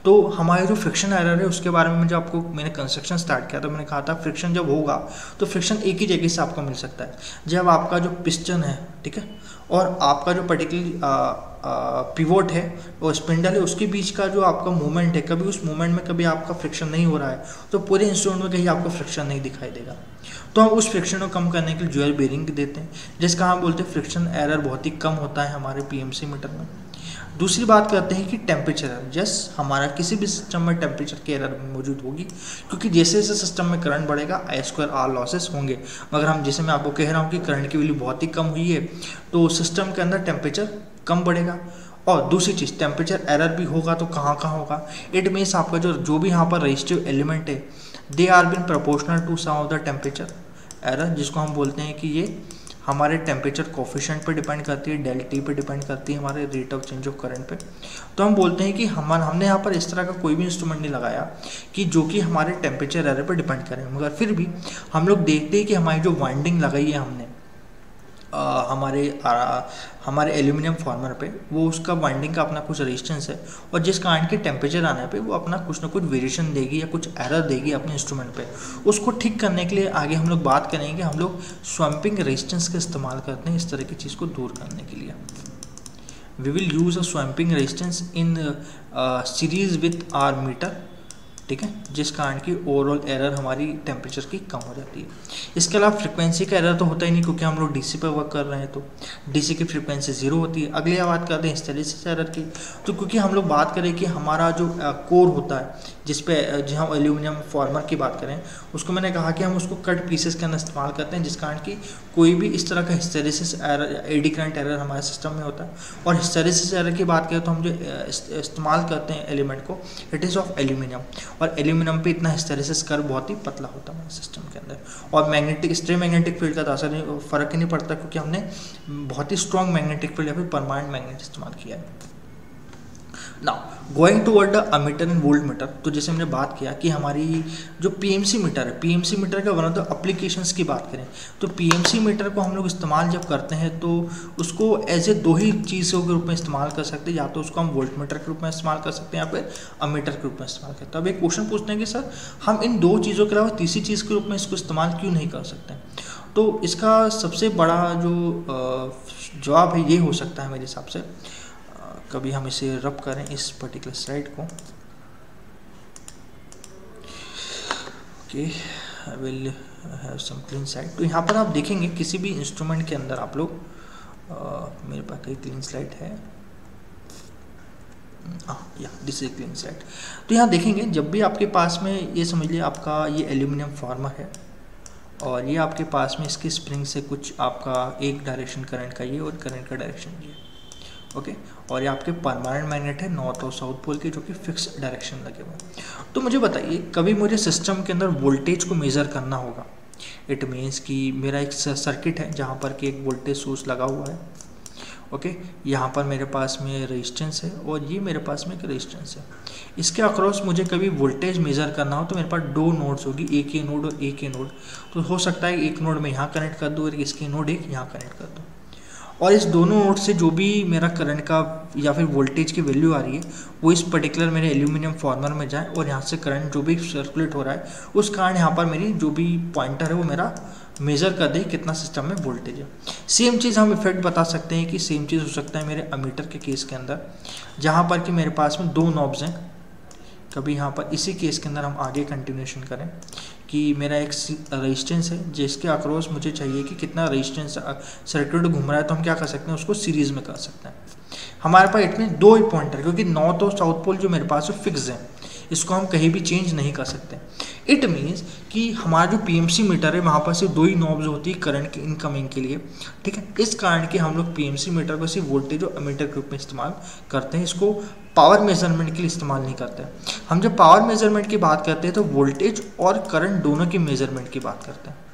तो हमारे जो फ्रिक्शन एरर है उसके बारे में जब आपको मैंने कंस्ट्रक्शन स्टार्ट किया तो मैंने कहा था फ्रिक्शन जब होगा तो फ्रिक्शन एक ही जगह से आपको मिल सकता है। जब आपका जो पिस्टन है, ठीक है, और आपका जो पर्टिकुलर पिवोट है और स्पिंडल है, उसके बीच का जो आपका मूवमेंट है, कभी उस मूवमेंट में कभी आपका फ्रिक्शन नहीं हो रहा है तो पूरे इंस्ट्रूमेंट में कहीं आपको फ्रिक्शन नहीं दिखाई देगा। तो हम उस फ्रिक्शन को कम करने के लिए ज्वेल बेरिंग देते हैं, जिसका हम बोलते हैं फ्रिक्शन एरर बहुत ही कम होता है हमारे पीएमसी मीटर में। दूसरी बात करते हैं कि टेम्परेचर एरर। जस्ट हमारा किसी भी सिस्टम में टेम्परेचर की एरर मौजूद होगी, क्योंकि जैसे जैसे सिस्टम में करंट बढ़ेगा I2R लॉसेस होंगे। मगर हम जैसे मैं आपको कह रहा हूँ कि करंट की वैल्यू बहुत ही कम हुई है तो सिस्टम के अंदर टेम्परेचर कम बढ़ेगा। और दूसरी चीज़, टेम्परेचर एरर भी होगा तो कहाँ कहाँ होगा, इट मीन्स आपका जो भी यहाँ पर रेजिस्टिव एलिमेंट है they are been proportional to sum of the temperature error, जिसको हम बोलते हैं कि ये हमारे टेम्परेचर कोफिशिएंट पे डिपेंड करती है, डेल टी पे डिपेंड करती है, हमारे rate of change of current पे। तो हम बोलते हैं कि हमने यहाँ पर इस तरह का कोई भी इंस्ट्रूमेंट नहीं लगाया कि जो कि हमारे टेम्परेचर एरर पर डिपेंड करें। मगर फिर भी हम लोग देखते हैं कि हमारी जो वाइंडिंग लगाई है हमने हमारे एल्यूमिनियम फॉर्मर पे, वो उसका वाइंडिंग का अपना कुछ रेजिस्टेंस है और जिस कारण के टेम्परेचर आने पे वो अपना कुछ ना कुछ वेरिएशन देगी या कुछ एरर देगी अपने इंस्ट्रूमेंट पे। उसको ठीक करने के लिए आगे हम लोग बात करेंगे, हम लोग स्वैम्पिंग रेजिस्टेंस का इस्तेमाल करते हैं इस तरह की चीज़ को दूर करने के लिए। We will use a swamping resistance in series with R meter, ठीक है, जिस कारण की ओवरऑल एरर हमारी टेम्परेचर की कम हो जाती है। इसके अलावा फ्रिक्वेंसी का एरर तो होता ही नहीं, क्योंकि हम लोग डीसी पर वर्क कर रहे हैं तो डीसी की फ्रिक्वेंसी 0 होती है। अगली बात करते हैं हिस्टैरिसीस एरर की। तो क्योंकि हम लोग बात करें कि हमारा जो कोर होता है जिसपे जहाँ एल्यूमिनियम फॉर्मर की बात करें, उसको मैंने कहा कि हम उसको कट पीसेस के अंदर इस्तेमाल करते हैं, जिस कारण की कोई भी इस तरह का hysteresis error, eddy current error हमारे सिस्टम में होता है। और हिस्टैरिसीस एरर की बात करें तो हम जो इस्तेमाल करते हैं एलिमेंट को, इट इज़ ऑफ एल्यूमिनियम, और एल्यूमिनियम पे इतना हिस्टैरिसीस कर्व बहुत ही पतला होता है हमारे सिस्टम के अंदर। और मैग्नेटिक स्ट्रे मैग्नेटिक फील्ड का तो असर नहीं, फर्क ही नहीं पड़ता, क्योंकि हमने बहुत ही स्ट्रॉन्ग मैग्नेटिक फील्ड या फिर परमानेंट मैग्नेट इस्तेमाल किया है। Now going toward the ammeter and volt meter. तो जैसे हमने बात किया कि हमारी जो पीएमसी मीटर है, पीएमसी मीटर का वन ऑफ द एप्लीकेशंस की बात करें तो पीएमसी मीटर को हम लोग इस्तेमाल जब करते हैं तो उसको एज ए दो ही चीज़ों के रूप में इस्तेमाल कर सकते हैं, या तो उसको हम वोल्ट मीटर के रूप में इस्तेमाल कर सकते हैं या फिर अमीटर के रूप में इस्तेमाल करते हैं। अब एक क्वेश्चन पूछते हैं कि सर हम इन दो चीज़ों के अलावा तीसरी चीज़ के रूप में इसको इस्तेमाल क्यों नहीं कर सकते? तो इसका सबसे बड़ा जो जवाब है ये हो सकता है मेरे हिसाब से, कभी हम इसे रब करें इस पर्टिकुलर स्लाइड को। Okay, I will have some clean slide. तो यहाँ पर आप देखेंगे किसी भी इंस्ट्रूमेंट के अंदर आप लोग मेरे पास कई क्लीन स्लाइड है, या दिस इज क्लीन स्लाइड। तो यहाँ देखेंगे जब भी आपके पास में ये समझ लिया आपका ये एल्यूमिनियम फॉर्मर है और ये आपके पास में इसकी स्प्रिंग से कुछ आपका एक डायरेक्शन करंट का ये और करंट का डायरेक्शन ये, ओके, और ये आपके परमानेंट मैग्नेट है नॉर्थ और साउथ पोल के, जो कि फिक्स डायरेक्शन लगे हुए। तो मुझे बताइए, कभी मुझे सिस्टम के अंदर वोल्टेज को मेज़र करना होगा, इट मीन्स कि मेरा एक सर्किट है जहाँ पर कि एक वोल्टेज सोर्स लगा हुआ है, ओके, यहाँ पर मेरे पास में रेजिस्टेंस है और ये मेरे पास में एक रेजिस्टेंस है। इसके अक्रॉस मुझे कभी वोल्टेज मेज़र करना हो तो मेरे पास दो नोड्स होगी, एक ये नोड और एक ये नोड। तो हो सकता है एक नोड में यहाँ कनेक्ट कर दूँ और इसकी नोड एक यहाँ कनेक्ट कर दूँ, और इस दोनों नोड से जो भी मेरा करंट का या फिर वोल्टेज की वैल्यू आ रही है वो इस पर्टिकुलर मेरे एल्यूमिनियम फॉर्मर में जाए और यहाँ से करंट जो भी सर्कुलेट हो रहा है उस कारण यहाँ पर मेरी जो भी पॉइंटर है वो मेरा मेज़र कर दे कितना सिस्टम में वोल्टेज है। सेम चीज़ हम इफेक्ट बता सकते हैं कि सेम चीज़ हो सकता है मेरे अमीटर के केस के अंदर, जहाँ पर कि मेरे पास में दो नॉब्स हैं। कभी यहाँ पर इसी केस के अंदर हम आगे कंटिन्यूशन करें कि मेरा एक रेजिस्टेंस है जिसके अक्रॉस मुझे चाहिए कि कितना रेजिस्टेंस सर्किट घूम रहा है, तो हम क्या कर सकते हैं उसको सीरीज़ में कर सकते हैं। हमारे पास इतने दो ही पॉइंटर, क्योंकि नॉर्थ और साउथ पोल जो मेरे पास है फिक्स है, इसको हम कहीं भी चेंज नहीं कर सकते। इट मीन्स कि हमारा जो पीएमसी मीटर है वहाँ पर सिर्फ दो ही नॉब्स होती है करंट की इनकमिंग के लिए, ठीक है। इस कारण कि हम लोग पीएमसी मीटर को सिर्फ वोल्टेज और अमीटर के रूप में इस्तेमाल करते हैं, इसको पावर मेजरमेंट के लिए इस्तेमाल नहीं करते हैं। हम जब पावर मेजरमेंट की बात करते हैं तो वोल्टेज और करंट दोनों की मेजरमेंट की बात करते हैं।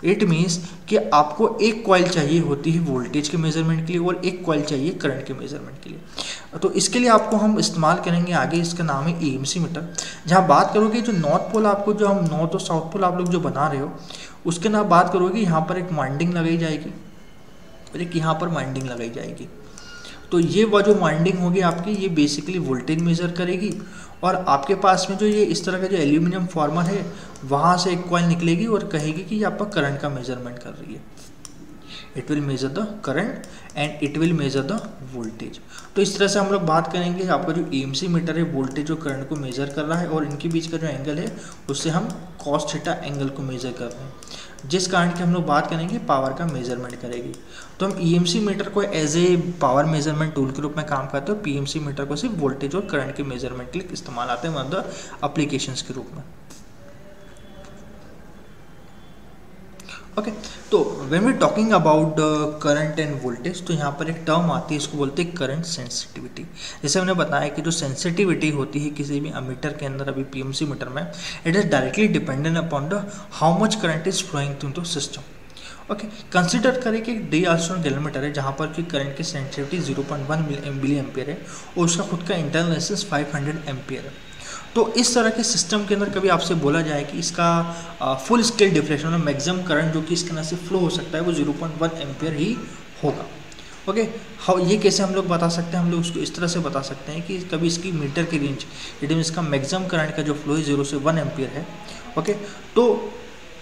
इट मीन्स कि आपको एक कॉइल चाहिए होती है वोल्टेज के मेजरमेंट के लिए और एक कॉइल चाहिए करंट के मेजरमेंट के लिए। तो इसके लिए आपको हम इस्तेमाल करेंगे आगे, इसका नाम है एएमसी मीटर। जहाँ बात करोगे जो नॉर्थ पोल आपको जो हम नॉर्थ और साउथ पोल आप लोग जो बना रहे हो उसके ना बात करोगे यहाँ पर एक वाइंडिंग लगाई जाएगी, और एक यहाँ पर वाइंडिंग लगाई जाएगी। तो ये वह जो वाइंडिंग होगी आपकी, ये बेसिकली वोल्टेज मेजर करेगी, और आपके पास में जो ये इस तरह का जो एल्यूमिनियम फॉर्मर है वहाँ से एक कॉइल निकलेगी और कहेगी कि ये आपका करंट का मेजरमेंट कर रही है। It will measure the current and it will measure the voltage. तो इस तरह से हम लोग बात करेंगे आपका जो EMC मीटर है वोल्टेज और करंट को मेजर कर रहा है, और इनके बीच का जो एंगल है उससे हम cos थीटा एंगल को मेजर कर रहे हैं, जिस कारण की हम लोग बात करेंगे पावर का मेजरमेंट करेगी। तो हम EMC मीटर को as a power measurement tool के रूप में काम करते हैं, PMC मीटर को सिर्फ वोल्टेज और करंट के मेजरमेंट के लिए इस्तेमाल आते हैं, मतलब एप्लीकेशंस के रूप में। ओके तो when we talking about current and voltage, तो यहाँ पर एक टर्म आती है, इसको बोलते हैं करंट सेंसिटिविटी। जैसे हमने बताया कि जो सेंसिटिविटी होती है किसी भी अमीटर के अंदर, अभी PMC मीटर में, it is directly dependent upon the how much current is flowing through the system. Okay, consider करें कि एक डी-आर्मस्ट्रांग गैलोमीटर है जहाँ पर कि करंट की सेंसिटिविटी 0.1 मिली एम्पियर है और उसका खुद का इंटरनल रेजिस्टेंस 500 एम्पियर है। तो इस तरह के सिस्टम के अंदर कभी आपसे बोला जाए कि इसका फुल स्केल डिफ्लेक्शन में मैक्सिमम करंट जो कि इसके अंदर से फ्लो हो सकता है वो 0.1 एम्पियर ही होगा। ओके, ये कैसे हम लोग बता सकते हैं? हम लोग उसको इस तरह से बता सकते हैं कि कभी इसकी मीटर की रेंज, इट मीन इसका मैक्सिमम करंट का जो फ्लो है 0 से 1 एम्पियर है। ओके, तो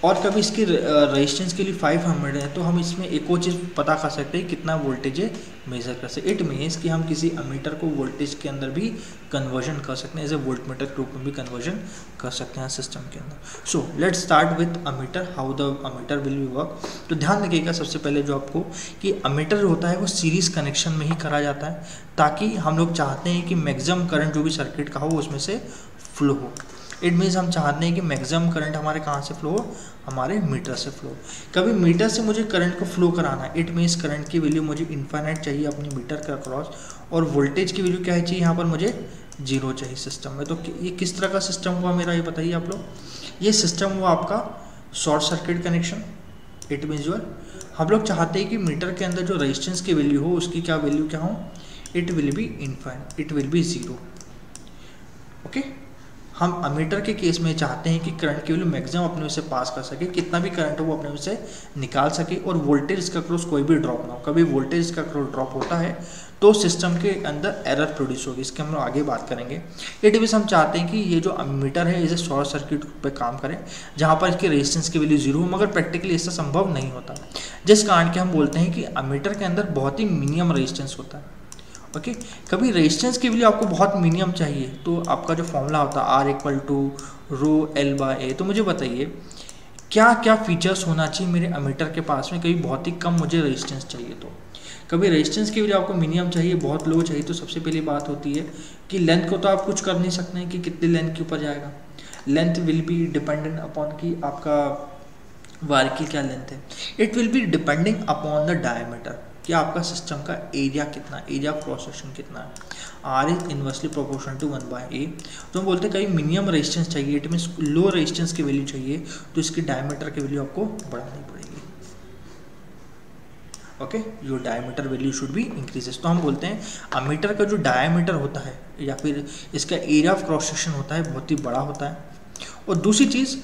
और कभी इसकी रेजिस्टेंस के लिए 500 है, तो हम इसमें एक और चीज़ पता कर सकते हैं कितना वोल्टेज है मेजर कर सकते। इट मीन्स कि हम किसी अमीटर को वोल्टेज के अंदर भी कन्वर्जन कर सकते हैं, एज ए वोल्ट मीटर के रूप में भी कन्वर्जन कर सकते हैं सिस्टम के अंदर। सो let's start with ammeter, how the ammeter will be work. तो ध्यान रखिएगा सबसे पहले जो आपको कि अमीटर होता है वो सीरीज कनेक्शन में ही करा जाता है, ताकि हम लोग चाहते हैं कि मैक्सिमम करंट जो भी सर्किट का हो उसमें से फ्लो हो। इट मीन्स हम चाहते हैं कि मैक्सिमम करंट हमारे कहाँ से फ्लो हो, हमारे मीटर से फ्लो। कभी मीटर से मुझे करंट को फ्लो कराना है, इट मीन्स करंट की वैल्यू मुझे इन्फाइनाइट चाहिए अपनी मीटर का क्रॉस, और वोल्टेज की वैल्यू क्या चाहिए यहाँ पर मुझे 0 चाहिए सिस्टम में। तो ये किस तरह का सिस्टम हुआ मेरा, ये बताइए आप लोग। ये सिस्टम हुआ आपका short circuit connection. It means जो हम लोग चाहते हैं कि मीटर के अंदर जो रेजिस्टेंस की वैल्यू हो उसकी क्या वैल्यू क्या हो, it will B infinite, it will B 0। Okay, हम अमीटर के केस में चाहते हैं कि करंट की वैल्यू मैक्सिमम अपने से पास कर सके, कितना भी करंट हो वो अपने से निकाल सके, और वोल्टेज इसका क्रॉस कोई भी ड्रॉप ना हो। कभी वोल्टेज इसका क्रॉस ड्रॉप होता है तो सिस्टम के अंदर एरर प्रोड्यूस होगी, इसके हम लोग आगे बात करेंगे। इट मीन्स हम चाहते हैं कि ये जो अमीटर है इसे शॉर्ट सर्किट पे काम करें, जहाँ पर इसकी रेजिस्टेंस की वैल्यू 0 हो, मगर प्रैक्टिकली इससे संभव नहीं होता, जिस कारण के हम बोलते हैं कि अमीटर के अंदर बहुत ही मिनिमम रेजिस्टेंस होता है। ओके, कभी रेजिस्टेंस की वैल्यू आपको बहुत मिनिमम चाहिए, तो आपका जो फॉर्मूला होता है R = ρL/A। तो मुझे बताइए क्या क्या फीचर्स होना चाहिए मेरे अमीटर के पास में, कभी बहुत ही कम मुझे रेजिस्टेंस चाहिए। तो कभी रेजिस्टेंस की वैल्यू आपको मिनिमम चाहिए, बहुत लो चाहिए, तो सबसे पहली बात होती है कि लेंथ को तो आप कुछ कर नहीं सकते हैं कि कितनी लेंथ के ऊपर जाएगा। Length will be dependent upon कि आपका वायर की क्या लेंथ है। It will be depending upon the diameter, कि आपका सिस्टम का एरिया कितना, एरिया ऑफ क्रॉस सेक्शन कितना है। R is inversely proportional to 1/A। तो हम बोलते हैं कहीं मिनिमम रेजिस्टेंस चाहिए, इट मीन्स लो रेजिस्टेंस की वैल्यू चाहिए, तो इसकी डायमीटर की वैल्यू आपको बढ़ानी पड़ेगी। Okay, your diameter value should be increases. तो हम बोलते हैं अमीटर का जो डायमीटर होता है या फिर इसका एरिया ऑफ क्रॉस सेक्शन होता है बहुत ही बड़ा होता है। और दूसरी चीज़,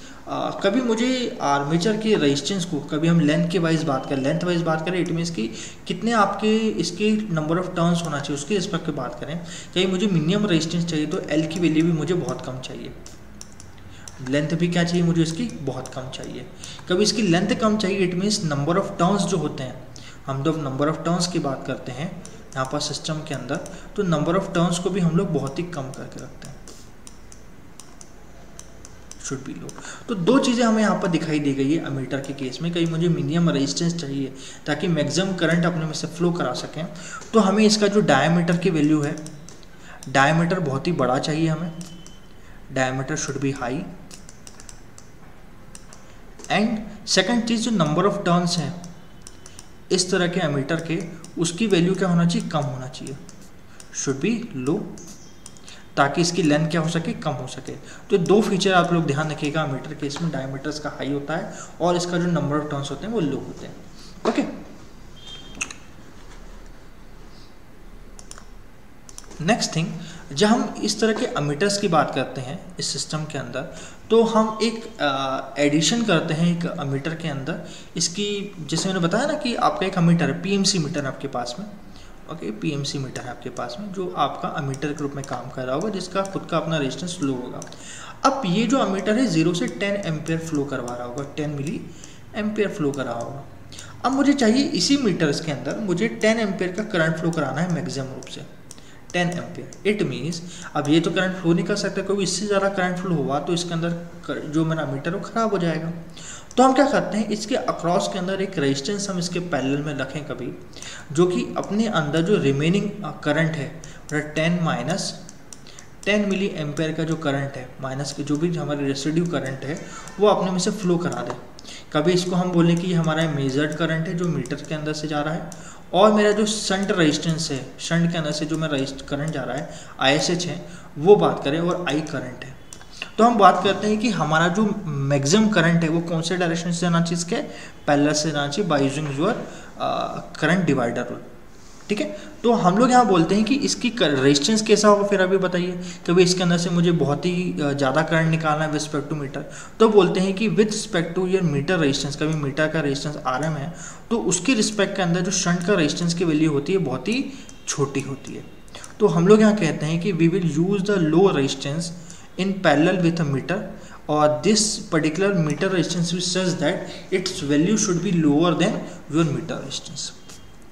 कभी मुझे आर्मेचर के रेजिस्टेंस को, कभी हम लेंथ के वाइज बात करें, लेंथ वाइज बात करें, इट मीन्स कि कितने आपके इसके नंबर ऑफ टर्न्स होना चाहिए उसके रिस्पेक्ट पे बात करें। कहीं मुझे मिनिमम रेजिस्टेंस चाहिए तो एल की वैल्यू भी मुझे बहुत कम चाहिए, लेंथ भी क्या चाहिए मुझे इसकी बहुत कम चाहिए। कभी इसकी लेंथ कम चाहिए, it means number of turns जो होते हैं, हम जब नंबर ऑफ टर्न्स की बात करते हैं यहाँ पर सिस्टम के अंदर, तो नंबर ऑफ टर्न्स को भी हम लोग बहुत ही कम करके रखते हैं, शुड बी लो। तो दो चीज़ें हमें यहाँ पर दिखाई दी गई है अमीटर के केस में। कहीं मुझे मिनिमम रेजिस्टेंस चाहिए ताकि मैक्सिमम करंट अपने में से फ्लो करा सकें, तो हमें इसका जो डायमीटर की वैल्यू है, डायमीटर बहुत ही बड़ा चाहिए हमें, diameter should be high. And second चीज़, जो नंबर ऑफ टर्न्स हैं इस तरह के अमीटर के, उसकी वैल्यू क्या होना चाहिए, कम होना चाहिए, शुड बी लो, ताकि इसकी लेंथ क्या हो सके, कम हो सके। तो दो फीचर आप लोग ध्यान रखिएगा अमीटर के, इसमें डायमीटर इसका हाई होता है और इसका जो नंबर ऑफ टर्न्स होते हैं वो लो होते हैं। ओके, नेक्स्ट थिंग, जब हम इस तरह के अमीटर्स की बात करते हैं इस सिस्टम के अंदर, तो हम एक एडिशन करते हैं एक अमीटर के अंदर इसकी, जैसे मैंने बताया ना कि आपका एक अमीटर है, पीएमसी मीटर आपके पास में, ओके, पीएमसी मीटर है आपके पास में जो आपका अमीटर के रूप में काम कर रहा होगा, जिसका खुद का अपना रेजिस्टेंस फ्लो होगा। अब ये जो अमीटर है 0 से 10 एम्पियर फ्लो करवा रहा होगा, 10 मिली एम्पियर फ्लो कर रहा होगा। अब मुझे चाहिए इसी मीटर्स के अंदर मुझे 10 एम्पियर का करंट फ्लो कराना है मैक्सिमम रूप से, 10 एम्पियर। इट मीन्स अब ये तो करंट फ्लो नहीं कर सकता, क्योंकि इससे ज़्यादा करंट फ्लो हुआ तो इसके अंदर जो मेरा मीटर है वो ख़राब हो जाएगा। तो हम क्या करते हैं, इसके अक्रॉस के अंदर एक रेजिस्टेंस हम इसके पैरेलल में रखें कभी, जो कि अपने अंदर जो रिमेनिंग करंट है 10 माइनस 10 मिली एम्पेयर का जो करंट है, माइनस के जो भी हमारे रेसिड्यू करंट है वो अपने में से फ्लो करा दे। कभी इसको हम बोलें कि हमारा मेजर्ड करंट है जो मीटर के अंदर से जा रहा है, और मेरा जो शंट रेजिस्टेंस है, शंट के अंदर से जो मेरा करंट जा रहा है ISH है, वो बात करें, और I करंट है। तो हम बात करते हैं कि हमारा जो मैक्सिमम करंट है वो कौन से डायरेक्शन से जाना चाहिए, इसके पैरेलल से जाना चाहिए by using your current divider rule. ठीक है, तो हम लोग यहाँ बोलते हैं कि इसकी रेजिस्टेंस कैसा होगा, फिर अभी बताइए। कभी इसके अंदर से मुझे बहुत ही ज़्यादा करंट निकालना है विद रिस्पेक्ट टू मीटर, तो बोलते हैं कि with respect to your meter resistance, कभी मीटर का रेजिस्टेंस RM है तो उसकी रिस्पेक्ट के अंदर जो शंट का रेजिस्टेंस की वैल्यू होती है बहुत ही छोटी होती है। तो हम लोग यहाँ कहते हैं कि we will use the low resistance in parallel with a meter, or this particular meter resistance is such that its value should be lower than your meter resistance,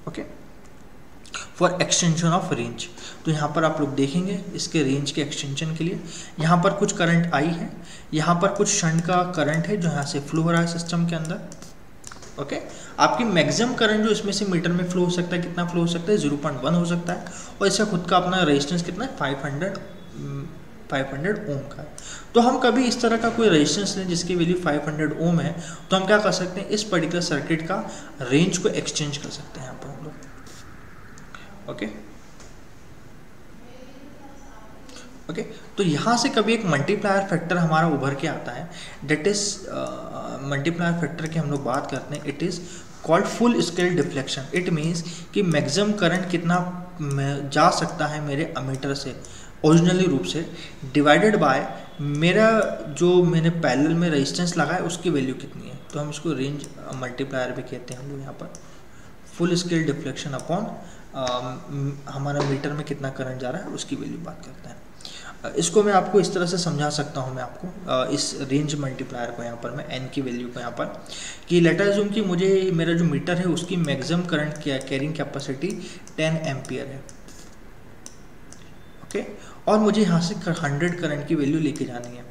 okay, for extension of range। तो यहाँ पर आप लोग देखेंगे इसके रेंज के एक्सटेंशन के लिए यहाँ पर कुछ करंट I है, यहाँ पर कुछ शंट का करंट है जो यहाँ से फ्लो हो रहा है सिस्टम के अंदर, ओके। आपकी मैक्सिमम करंट जो इसमें से मीटर में फ्लो हो सकता है, कितना फ्लो हो सकता है, 0.1 हो सकता है, और इसका खुद का अपना रेजिस्टेंस कितना है, 500 ओम का है। तो हम कभी इस तरह का कोई रेजिस्टेंस लें जिसकी वैल्यू 500 ओम है, तो हम क्या कर सकते हैं, इस पर्टिकुलर सर्किट का रेंज को एक्सचेंज कर सकते हैं यहाँ पर हम लोग, ओके ओके। तो यहाँ से कभी एक मल्टीप्लायर फैक्टर हमारा उभर के आता है, डेट इज मल्टीप्लायर फैक्टर की हम लोग बात करते हैं, it is called full scale deflection. It means कि मैक्सिमम करंट कितना जा सकता है मेरे अमीटर से ओरिजिनली रूप से, डिवाइडेड बाय मेरा जो मैंने पैरेलल में रेजिस्टेंस लगाया उसकी वैल्यू कितनी है। तो हम इसको रेंज मल्टीप्लायर भी कहते हैं हम लोग यहाँ पर, फुल स्केल डिफ्लेक्शन अपॉन हमारा मीटर में कितना करंट जा रहा है उसकी वैल्यू बात करते हैं। इसको मैं आपको इस तरह से समझा सकता हूँ मैं आपको इस रेंज मल्टीप्लायर को यहाँ पर मैं n की वैल्यू को यहाँ पर, कि लेट अस अज्यूम कि मुझे मेरा जो मीटर है उसकी maximum current carrying capacity 10 ampere है, ओके, और मुझे यहाँ से 100 करंट की वैल्यू लेके जानी है।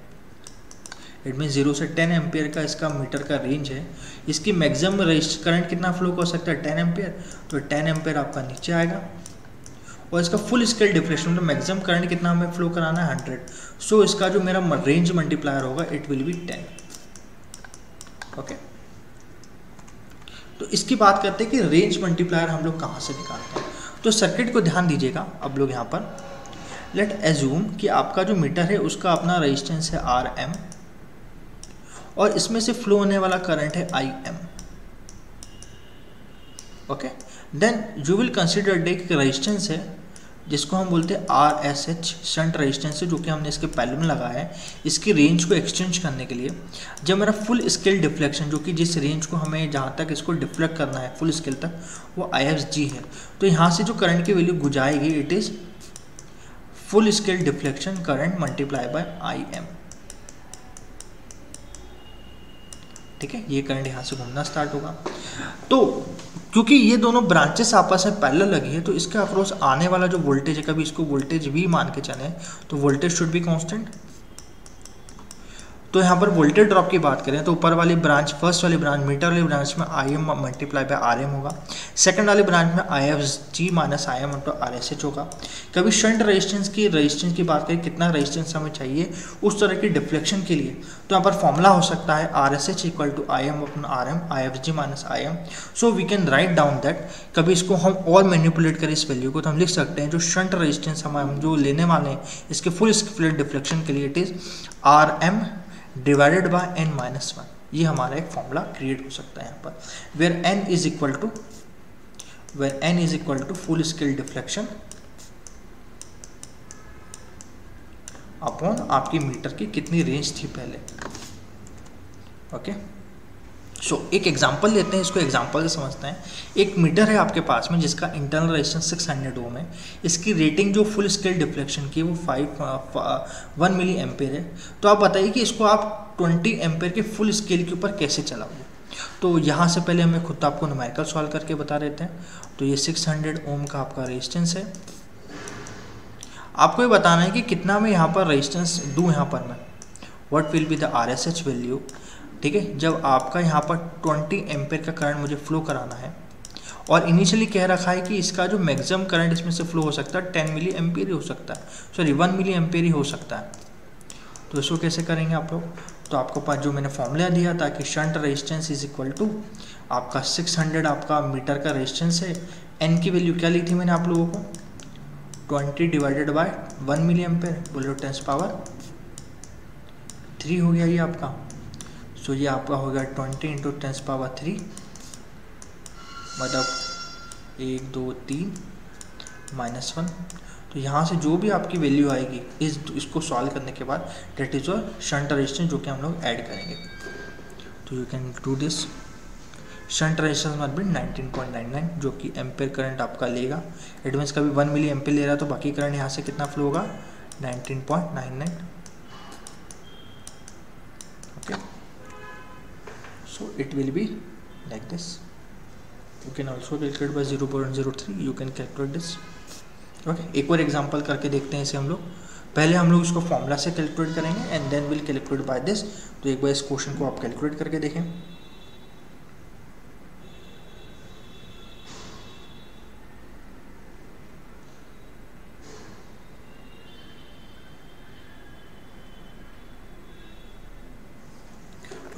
इट मीन 0 से 10 एम्पियर का इसका मीटर का रेंज है, इसकी मैक्सिमम करंट कितना फ्लो कर सकता है, 10 एम्पियर, तो 10 एम्पियर आपका नीचे आएगा, और इसका फुल स्केल डिफ्लेक्शन मतलब मैक्सिमम करंट कितना हमें फ्लो कराना है 100, सो इसका जो मेरा रेंज मल्टीप्लायर होगा इट विल बी 10, ओके। तो इसकी बात करते हैं कि रेंज मल्टीप्लायर हम लोग कहाँ से निकालते हैं। तो सर्किट को ध्यान दीजिएगा अब लोग यहाँ पर, लेट एज्यूम कि आपका जो मीटर है उसका अपना रेजिस्टेंस है RM, और इसमें से फ्लो होने वाला करंट है IM, okay. Then you will consider एक रेजिस्टेंस है जिसको हम बोलते हैं RSH, शंट रेजिस्टेंस है, जो कि हमने इसके पैरेलल में लगाया है इसकी रेंज को एक्सचेंज करने के लिए। जब मेरा फुल स्केल डिफ्लेक्शन, जो कि जिस रेंज को हमें जहाँ तक इसको डिफ्लेक्ट करना है फुल स्केल तक, वो IFG है, तो यहाँ से जो करंट की वैल्यू गुजाएगी it is full scale deflection current multiply by IM, ठीक है। ये करंट यहाँ से घूमना स्टार्ट होगा। तो क्योंकि ये दोनों ब्रांचेस आपस में पैरेलल लगी है, तो इसके अक्रॉस आने वाला जो वोल्टेज है, कभी इसको वोल्टेज V मान के चले तो वोल्टेज शुड बी कांस्टेंट। तो यहाँ पर वोल्टेज ड्रॉप की बात करें तो ऊपर वाली ब्रांच, फर्स्ट वाली ब्रांच मीटर वाली ब्रांच में IM मल्टीप्लाई बाय RM होगा, सेकंड वाली ब्रांच में IFG minus IM into RSH होगा। कभी शंट रेजिस्टेंस की बात करें, कितना रेजिस्टेंस हमें चाहिए उस तरह की डिफ्लेक्शन के लिए, तो यहाँ पर फॉर्मूला हो सकता है RSH equal to IM upon RM IFG minus IM। So we can write down that, कभी इसको हम और मैनिपुलेट करें इस वैल्यू को, तो हम लिख सकते हैं जो शंट रेजिस्टेंस हम जो लेने वाले हैं इसके फुल स्केल डिफ्लेक्शन के लिए it is RM divided by n-1। ये हमारा एक फॉर्मूला क्रिएट हो सकता है यहाँ पर, where n is equal to full scale deflection upon आपकी मीटर की कितनी रेंज थी पहले। ओके, सो एक एग्जांपल लेते हैं, इसको एग्जांपल से समझते हैं। एक मीटर है आपके पास में जिसका इंटरनल रेजिस्टेंस 600 ओम है। इसकी रेटिंग जो फुल स्केल डिफ्लेक्शन की वो 1 मिली एम्पेयर है। तो आप बताइए कि इसको आप 20 एम्पेयर के फुल स्केल के ऊपर कैसे चलाओगे। तो यहाँ से पहले हमें खुद आपको न्यूमेरिकल सॉल्व करके बता देते हैं। तो ये 600 ओम का आपका रेजिस्टेंस है। आपको ये बताना है कि कितना मैं यहाँ पर रेजिस्टेंस दूँ, यहाँ पर मैं what will be the RSH value. ठीक है, जब आपका यहाँ पर 20 एम्पेयर का करंट मुझे फ्लो कराना है और इनिशियली कह रखा है कि इसका जो मैक्सिमम करंट इसमें से फ्लो हो सकता है 10 मिली एम्पेयर ही हो सकता है, सॉरी 1 मिली एम्पेयर ही हो सकता है। तो इसको कैसे करेंगे आप लोग। तो आपको पास जो मैंने फॉर्मूला दिया था कि shunt resistance is equal to आपका 600 आपका मीटर का रेजिस्टेंस है। एन की वैल्यू क्या ली थी मैंने आप लोगों को, 20 डिवाइडेड बाय 1 मिली एम्पेयर, बोलो 10⁻³ हो गया ये आपका। सो ये आपका हो गया 20 × 10⁻³ मतलब 1 2 3 -1। तो यहाँ से जो भी आपकी वैल्यू आएगी इसको सॉल्व करने के बाद that is your shunt resistance, जो कि हम लोग ऐड करेंगे। तो you can do this. Shunt resistance मत भी 19.99 जो कि एम्पेयर करंट आपका लेगा। इट मीन्स कभी 1 मिली एम्पेयर ले रहा है तो बाकी करंट यहाँ से कितना फ्लो होगा, 19.99। Okay, so it will be like this. You can also calculate by 0.03, you can calculate this. Okay, एक और एग्जांपल करके देखते हैं इसे हम लोग। पहले हम लोग इसको फॉर्मूला से कैलकुलेट करेंगे and then will calculate by this. तो एक बार इस क्वेश्चन को आप कैलकुलेट करके देखें।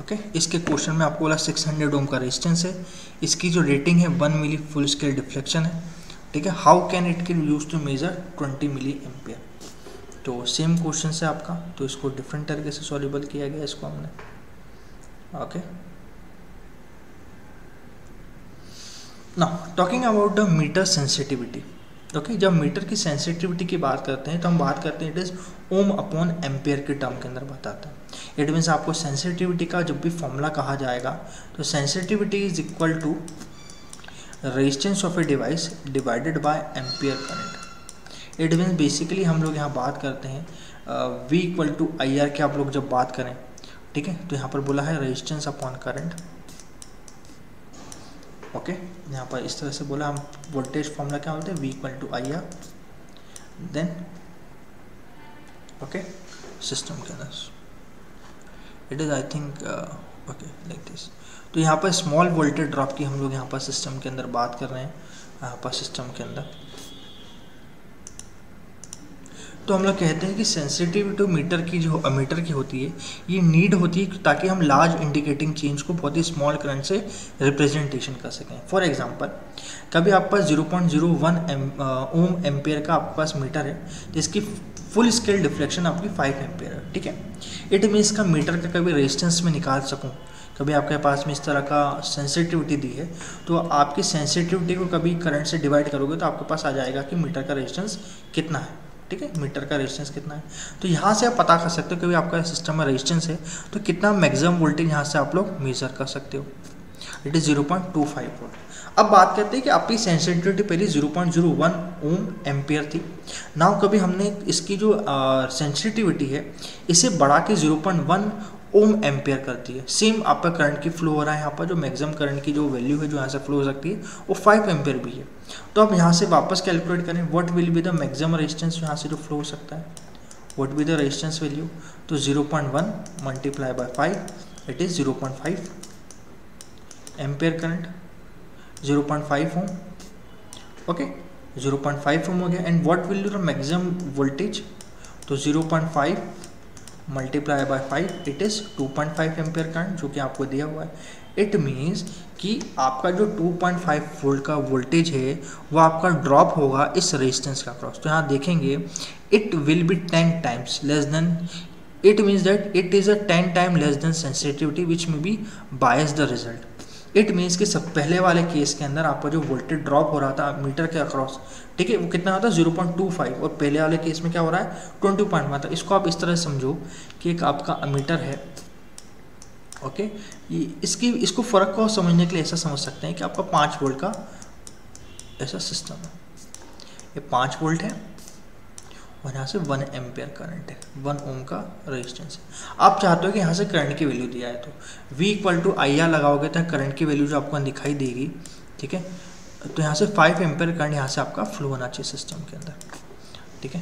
ओके, इसके क्वेश्चन में आपको बोला 600 ओम का रेजिस्टेंस है, इसकी जो रेटिंग है 1 मिली फुल स्केल डिफ्लेक्शन है। ठीक है, how can it can use to measure 20 milli ampere. तो सेम क्वेश्चन है आपका, तो इसको डिफरेंट तरीके से सॉल्यूबल किया गया इसको हमने। Okay, now talking about the meter sensitivity. Okay, जब मीटर की सेंसिटिविटी की बात करते हैं तो हम बात करते हैं it is ohm upon ampere के टर्म के अंदर बताता है। इट मीन्स आपको सेंसिटिविटी का जब भी फॉर्मूला कहा जाएगा तो sensitivity is equal to resistance of a device divided by ampere current. It means basically हम लोग यहाँ बात करते हैं V इक्वल टू IR के आप लोग जब बात करें, ठीक है, तो यहाँ पर बोला है रेजिस्टेंस अपॉन करंट। ओके, यहाँ पर इस तरह से बोला, हम वोल्टेज फॉर्मूला क्या बोलते हैं, V equal to IR then okay system के अंदर it is I think okay like this. तो यहाँ पर स्मॉल वोल्टेज ड्रॉप की हम लोग यहाँ पर सिस्टम के अंदर बात कर रहे हैं। यहाँ पर सिस्टम के अंदर तो हम लोग कहते हैं कि सेंसिटिविटी मीटर की जो मीटर की होती है ये नीड होती है ताकि हम लार्ज इंडिकेटिंग चेंज को बहुत ही स्मॉल करंट से रिप्रेजेंटेशन कर सकें। फॉर एग्जांपल, कभी आपके पास 0.01 ओम एम्पेयर का आपके पास मीटर है जिसकी फुल स्केल डिफ्लेक्शन आपकी 5 एम्पेयर है। ठीक है, इट मीन्स का मीटर का कभी रेजिस्टेंस में निकाल सकूँ, कभी आपके पास में इस तरह का सेंसिटिविटी दी है तो आपकी सेंसिटिविटी को कभी करंट से डिवाइड करोगे तो आपके पास आ जाएगा कि मीटर का रेजिस्टेंस कितना है। ठीक है, मीटर का रेजिस्टेंस कितना है, तो यहाँ से आप पता कर सकते हो कि आपका सिस्टम में रेजिस्टेंस है तो कितना मैक्सिमम वोल्टेज यहाँ से आप लोग मेजर कर सकते हो। It is 0.25 volt. अब बात करते हैं कि आपकी सेंसिटिविटी पहले 0.01 ओम एम्पियर थी। नाउ कभी हमने इसकी जो सेंसिटिविटी है इसे बढ़ा के 0.1 ओम एम्पियर करती है। सेम आपका करंट की फ्लो हो रहा है, यहाँ पर जो मैक्सिमम करंट की जो वैल्यू है जो यहाँ से फ्लो हो सकती है वो 5 एम्पियर भी है। तो अब यहाँ से वापस कैलकुलेट करें what will be the maximum resistance यहाँ से जो फ्लो हो सकता है, what be the resistance value. तो 0.1 multiply by 5 it is 0.5 ampere current, 0.5 ohm. Okay, 0.5 ohm हो गया। And what will be the maximum voltage, तो 0.5 multiply by 5 it is 2.5 ampere current जो कि आपको दिया हुआ है। इट मीन्स कि आपका जो 2.5 वोल्ट का वोल्टेज है वो आपका ड्रॉप होगा इस रेजिस्टेंस का क्रॉस। तो यहाँ देखेंगे it will B 10 times less than, it means that it is a 10 time less than sensitivity which may be bias the result. It means कि सब पहले वाले केस के अंदर आपका जो वोल्टेज ड्रॉप हो रहा था मीटर के अक्रॉस, ठीक है, वो कितना होता है 0.25, और पहले वाले केस में क्या हो रहा है 20.1। तो इसको आप इस तरह समझो कि एक आपका अमीटर है, ओके, इसको फ़र्क को समझने के लिए ऐसा समझ सकते हैं कि आपका 5 वोल्ट का ऐसा सिस्टम है, ये 5 वोल्ट है और यहाँ से 1 एम्पियर करंट है, 1 ओम का रेजिस्टेंस है। आप चाहते हो कि यहाँ से करंट की वैल्यू दिया है तो V = IR लगाओगे तो करंट की वैल्यू जो आपको दिखाई देगी, ठीक है, तो यहाँ से 5 एम्पियर करंट यहाँ से आपका फ्लो होना चाहिए सिस्टम के अंदर, ठीक है।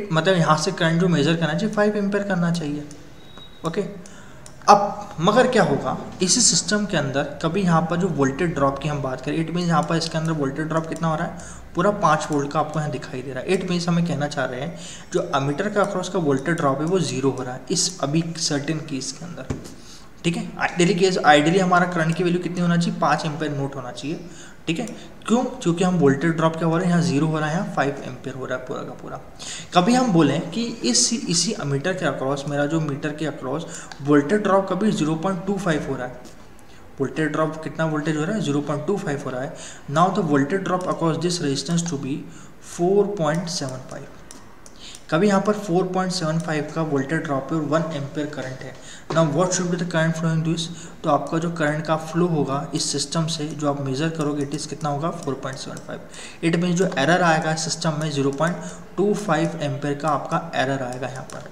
मतलब यहाँ से करंट जो मेजर करना चाहिए 5 एम्पियर करना चाहिए, ओके। अब मगर क्या होगा इसी सिस्टम के अंदर, कभी यहाँ पर जो वोल्टेज ड्रॉप की हम बात करें, इट मीन्स यहाँ पर इसके अंदर वोल्टेज ड्रॉप कितना हो रहा है, पूरा 5 वोल्ट का आपको यहाँ दिखाई दे रहा है। इट मीन्स हमें कहना चाह रहे हैं जो अमीटर का अक्रॉस का वोल्टेज ड्रॉप है वो 0 हो रहा है इस अभी सर्टेन केस के अंदर, ठीक है। आइडियली हमारा करंट की वैल्यू कितनी होना चाहिए, 5 एम्पियर नोट होना चाहिए, ठीक है। क्यों? क्योंकि हम वोल्टेज ड्रॉप क्या हो रहा है, यहाँ 0 हो रहा है, यहाँ 5 एम्पियर हो रहा है पूरा का पूरा। कभी हम बोलें कि इसी अमीटर के अक्रॉस, मेरा जो मीटर के अक्रॉस वोल्टेज ड्रॉप कभी 0.25 हो रहा है, वोल्टेज ड्रॉप कितना वोल्टेज हो रहा है 0.25 हो रहा है। Now the voltage drop across this resistance to be 4.75। कभी यहाँ पर 4.75 का वोल्टेज ड्रॉप है और 1 एम्पियर करंट है। Now what should be the current flowing to this, तो आपका जो करंट का फ्लो होगा इस सिस्टम से जो आप मेजर करोगे इट इज़ कितना होगा 4.75। इट मीन्स जो एरर आएगा सिस्टम में 0.25 एम्पियर का आपका एरर आएगा यहाँ पर